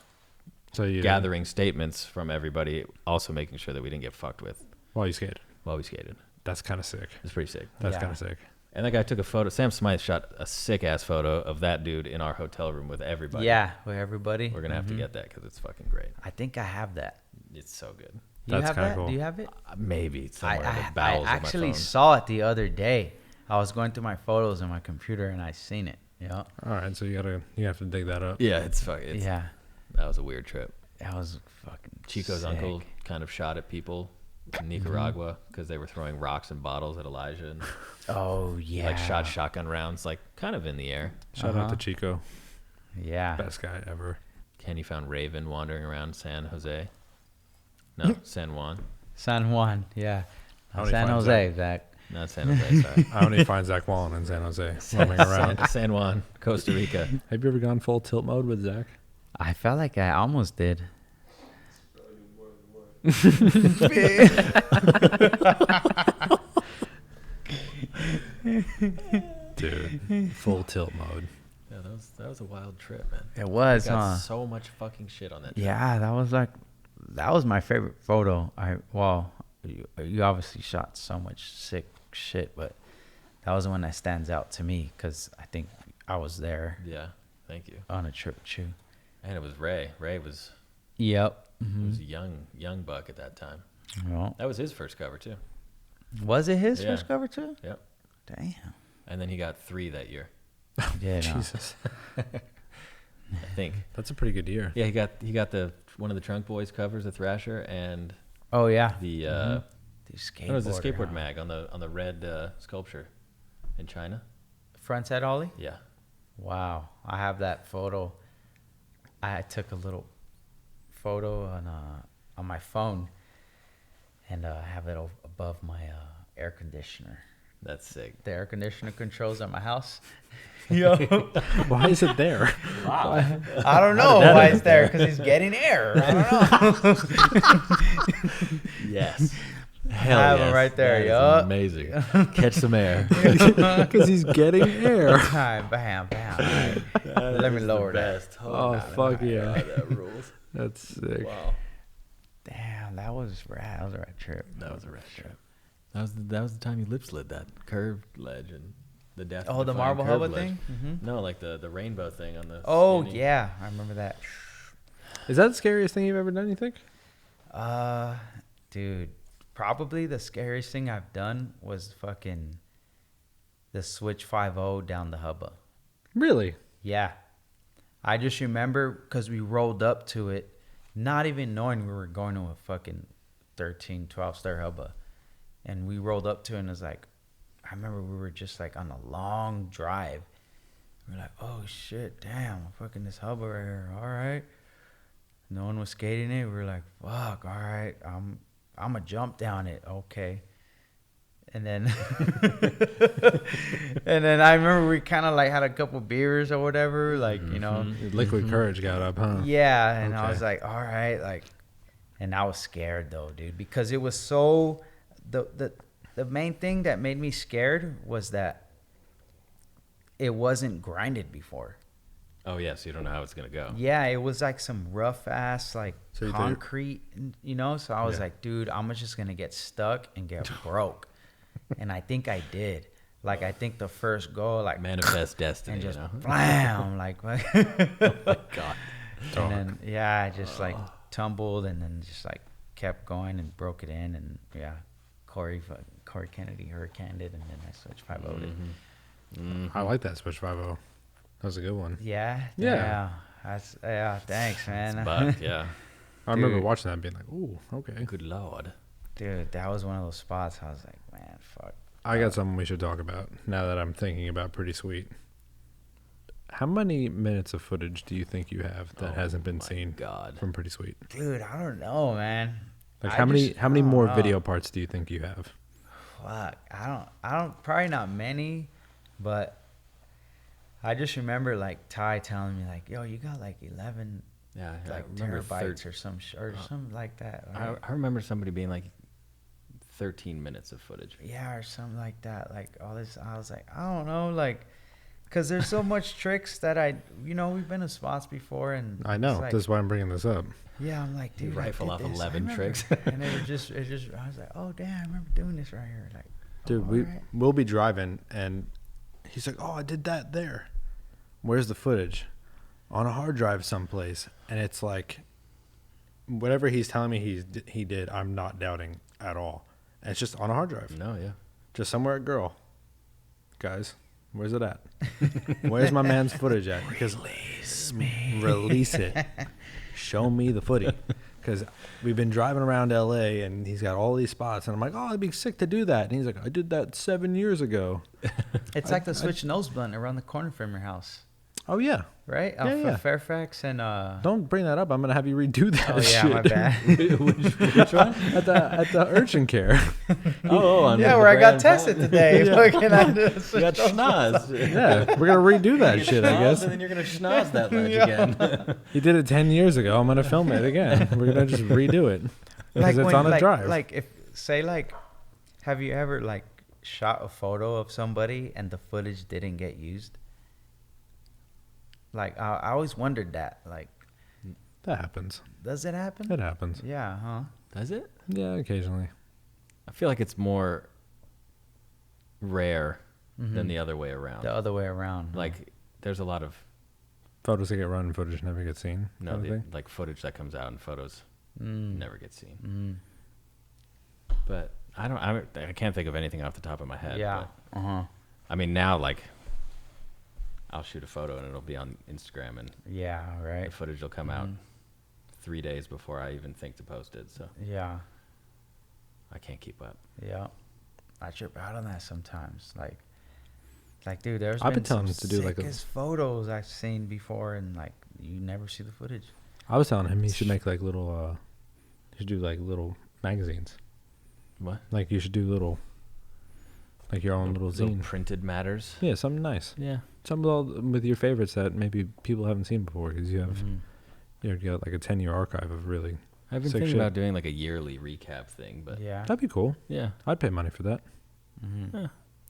A: so you
C: gathering statements from everybody, also making sure that we didn't get fucked with
A: while you skated.
C: while we skated.
A: That's kind of sick.
C: It's pretty sick.
A: That's
B: Yeah.
A: kind of sick.
C: And that guy took a photo. Sam Smythe shot a sick ass photo of that dude in our hotel room with everybody.
B: Yeah, with everybody.
C: We're gonna have to get that because it's fucking great.
B: I think I have that.
C: It's so good.
B: You
A: That's
B: have
A: kinda
B: that?
A: cool.
B: Do you have it?
C: Maybe it's somewhere in the
B: I
C: bowels
B: actually
C: of my phone.
B: saw it the other day. I was going through my photos on my computer and I seen it. Yeah.
A: All right, so you have to dig that up.
C: Yeah, it's fucking.
B: Yeah.
C: That was a weird trip.
B: That was fucking
C: Chico's
B: sick.
C: uncle kind of shot at people in Nicaragua because they were throwing rocks and bottles at Elijah and
B: Oh yeah.
C: like shot shotgun rounds like kind of in the air.
A: Shout out to Chico,
B: Yeah.
A: best guy ever.
C: Kenny found Raven wandering around San Jose. No, San Juan.
B: San Juan. Yeah.
A: How many
B: San
A: finds
B: Jose. Zach.
C: Not San Jose, sorry.
A: I only find Zach Wallen in San Jose roaming around.
C: San Juan, Costa Rica.
A: Have you ever gone full tilt mode with Zach?
B: I felt like I almost did.
A: Dude, full tilt mode.
C: Yeah, that was a wild trip, man.
B: It was,
C: I got
B: huh?
C: so much fucking shit on that trip.
B: Yeah, that was my favorite photo. You obviously shot so much sick shit, but that was the one that stands out to me because I think I was there
C: Yeah, thank you.
B: on a trip with you.
C: And it was Ray. Ray was
B: Yep.
C: he was a young buck at that time.
B: Well,
C: That was his first cover too.
B: was it his
C: Yeah.
B: first cover too?
C: Yep.
B: Damn.
C: And then he got 3 that year,
B: Yeah. No.
A: Jesus,
C: I think.
A: that's a pretty good year.
C: Yeah, he got the one of the Trunk Boys covers, the Thrasher, and
B: Oh yeah.
C: the
B: The
C: it was the
B: skateboarder,
C: skateboard
B: huh?
C: mag on the red sculpture in China.
B: Frontside ollie.
C: Yeah.
B: Wow, I have that photo. I took a little photo on my phone, and I have it above my air conditioner.
C: That's sick.
B: The air conditioner controls at my house. Yo,
A: Why is it there?
B: I don't know why it's there because he's getting air. I don't know.
C: Yes.
B: I have him right there,
C: That is
B: yup.
C: amazing. Catch some air.
A: Because he's getting air.
B: Bam, bam, bam. All right. Let me lower that.
A: Oh, fuck yeah.
C: That rules.
A: That's sick.
C: Wow.
B: Damn, that was rad. That was a rad trip.
C: That was a rad trip. That was the time you lip slid that curved ledge and the death.
B: Oh, the
C: defying
B: marble
C: curved
B: hubba
C: ledge.
B: thing. Mm-hmm.
C: No, like the rainbow thing on the.
B: Oh
C: skinny.
B: yeah, I remember that.
A: Is that the scariest thing you've ever done, you think?
B: Dude, probably the scariest thing I've done was fucking the Switch 5.0 down the hubba.
A: Really?
B: Yeah. I just remember because we rolled up to it, not even knowing we were going to a fucking 13, 12-star hubba. And we rolled up to it and it was like, I remember we were just like on a long drive. We were like, oh shit, damn, fucking this hubba right here. All right. No one was skating it. We were like, fuck, all right, I'm going to jump down it. Okay. And then and then I remember we kind of like had a couple beers or whatever, like, you know.
A: Liquid courage got up, huh?
B: Yeah, and I
A: Okay.
B: was like, all right, like, and I was scared though, dude, because it was so the main thing that made me scared was that it wasn't grinded before.
C: Oh yeah, so you don't know how it's gonna go.
B: Yeah, it was like some rough ass like
A: So you thought you-
B: concrete, you know. So I was
A: Yeah.
B: like, dude, I'm just gonna get stuck and get broke, and I think I did. Like I think the first go, like
C: Manifest destiny.
B: and just
C: you know?
B: blam, like,
C: Oh my God.
B: and then yeah, I just like tumbled and then just like kept going and broke it in, and yeah, Corey Kennedy hurricaned it, and then I switched 5-0'd it.
A: I like that Switch 5.0. That was a good one.
B: Yeah,
A: Yeah.
B: yeah, that's yeah. Thanks, man.
C: But yeah,
A: I remember
B: Dude.
A: watching that and being like, ooh, okay.
C: good lord.
B: Dude, that was one of those spots. I was like, man, fuck.
A: I got something we should talk about now that I'm thinking about Pretty Sweet. How many minutes of footage do you think you have that hasn't been seen
C: God.
A: from Pretty Sweet?
B: Dude, I don't know, man.
A: Like
B: I
A: how many
B: I don't
A: more
B: know.
A: video parts do you think you have?
B: Fuck, I don't. Probably not many, but I just remember like Ty telling me like, "Yo, you got like 11
C: Yeah,
B: like
C: I remember
B: terabytes or something like that." Right?
C: I remember somebody being like 13 minutes of footage.
B: Yeah, or something like that. Like all this, I was like, I don't know, like, cause there's so much tricks that we've been to spots before, and
A: I know.
B: it's like,
A: This is why I'm bringing this up.
B: yeah, I'm like,
C: You
B: dude, I
C: rifle
B: did
C: off
B: this. I
C: 11
B: remember.
C: tricks.
B: And it just, I was like, oh damn, I remember doing this right here. Like,
A: Dude, we'll be driving, and he's like, "Oh, I did that there. Where's the footage?" On a hard drive someplace, and it's like, whatever he's telling me he did, I'm not doubting at all. And it's just on a hard drive,
C: No, yeah.
A: just somewhere at Girl. Guys, where's it at? Where's my man's footage at? Because release it. Show me the footy. Because we've been driving around LA and he's got all these spots, and I'm like, "Oh, it'd be sick to do that." And he's like, "I did that 7 years ago."
B: It's like the switch nose blunt around the corner from your house,
A: Oh yeah.
B: right?
A: Yeah, yeah.
B: Fairfax and
A: Don't bring that up. I'm gonna have you redo that.
B: Oh yeah,
A: shit.
B: my bad.
C: Which one?
A: at the urgent care.
C: On
B: Yeah,
C: the
B: where I got
C: Grand
B: tested
C: Palm.
B: today.
A: Yeah.
B: Fucking I
C: You got schnoz.
A: Yeah, we're gonna redo that shit. I guess
C: And then you're gonna schnoz that ledge again.
A: he did it 10 years ago. I'm gonna film it again. We're gonna just redo it because it's on a drive.
B: Like if say like, have you ever like shot a photo of somebody and the footage didn't get used? Like I always wondered that. Like,
A: That happens.
B: does it happen?
A: It happens.
B: Yeah, huh?
C: Does it?
A: Yeah, occasionally.
C: I feel like it's more rare than the other way around.
B: The other way around.
C: Like, there's a lot of
A: Photos that get run, footage never gets seen.
C: no,
A: kind of thing.
C: like footage that comes out and photos
B: Mm.
C: never get seen.
B: Mm.
C: But I can't think of anything off the top of my head.
B: Yeah.
C: but,
B: Uh huh.
C: I mean, now like I'll shoot a photo and it'll be on Instagram and
B: Yeah.
C: the
B: Right.
C: footage will come out 3 days before I even think to post it. So
B: Yeah.
C: I can't keep up.
B: Yeah. I trip out on that sometimes. Like, dude, there's
A: I've been
B: been
A: telling
B: some
A: him to do, like, a-
B: sickest photos I've seen before, and like you never see the footage.
A: I was telling him he should make like little. He should do like little magazines.
C: What?
A: Like you should do little. Like your own little zine.
C: printed matters.
A: Yeah, something nice.
C: Yeah.
A: Some with your favorites that maybe people haven't seen before, because you have
B: Mhm.
A: you got like a 10-year archive of really.
C: I've been
A: Sick
C: thinking
A: shit.
C: about doing like a yearly recap thing, but
B: Yeah.
A: That'd be cool.
C: yeah.
A: I'd pay money for that.
B: Mm-hmm.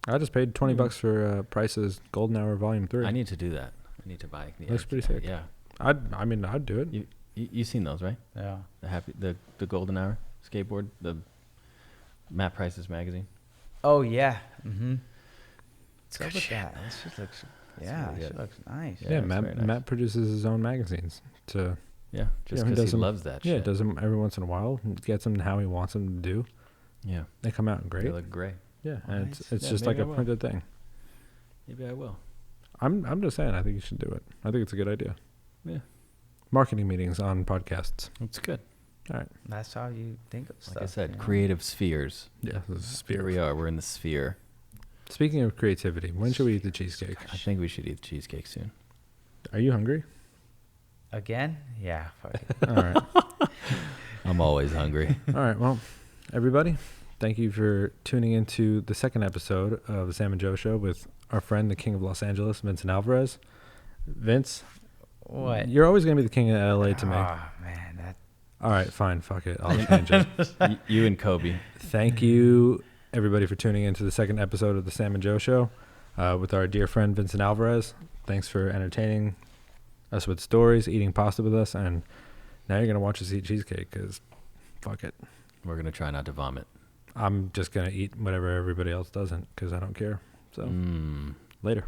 A: I just paid $20 for Price's Golden Hour Volume 3.
C: I need to do that. I need to buy.
A: Looks pretty sick.
C: Yeah.
A: I'd do it.
C: You seen those, right?
B: Yeah.
C: The Golden Hour skateboard, the Matt Price's magazine.
B: Oh yeah. Mm-hmm. What's
C: good
B: up with
C: shit,
B: that? This shit looks. Yeah,
C: really
B: this shit
C: good.
B: looks nice.
C: Yeah,
A: Yeah,
C: it's very nice.
A: Matt produces his own magazines to
C: Yeah, just
A: he
C: because
A: does
C: he
A: them-
C: loves that
A: yeah,
C: shit.
A: does them every once in a while, gets them how he wants them to do.
C: Yeah,
A: They come out great.
C: they look great.
A: Yeah,
B: Oh,
A: and
B: nice.
A: it's
C: Yeah,
A: just like
C: maybe
A: a
C: I will.
A: printed thing.
C: Maybe I will.
A: I'm just saying, I think you should do it. I think it's a good idea.
C: Yeah.
A: Marketing meetings on podcasts.
C: It's good.
A: All right.
B: That's how you think of stuff.
C: Like I said,
B: you know?
C: creative spheres.
A: Yeah, this is
C: Here we
A: spirit.
C: are. We're in the sphere.
A: Speaking of creativity, when should we eat the cheesecake?
C: I think we should eat cheesecake soon.
A: Are you hungry?
B: Again? Yeah. Fuck it.
A: All right.
C: I'm always hungry.
A: All right. Well, everybody, thank you for tuning into the second episode of the Sam and Joe Show with our friend, the King of Los Angeles, Vincent Alvarez. Vince,
B: What?
A: you're always going to be the king of LA to me.
B: Oh man, that.
A: All right, fine. Fuck it. I'll change it.
C: You and Kobe.
A: Thank you, everybody, for tuning into the second episode of the Sam and Joe Show with our dear friend, Vincent Alvarez. Thanks for entertaining us with stories, eating pasta with us, and now you're going to watch us eat cheesecake because fuck it.
C: We're going to try not to vomit.
A: I'm just going to eat whatever everybody else doesn't because I don't care. So, later.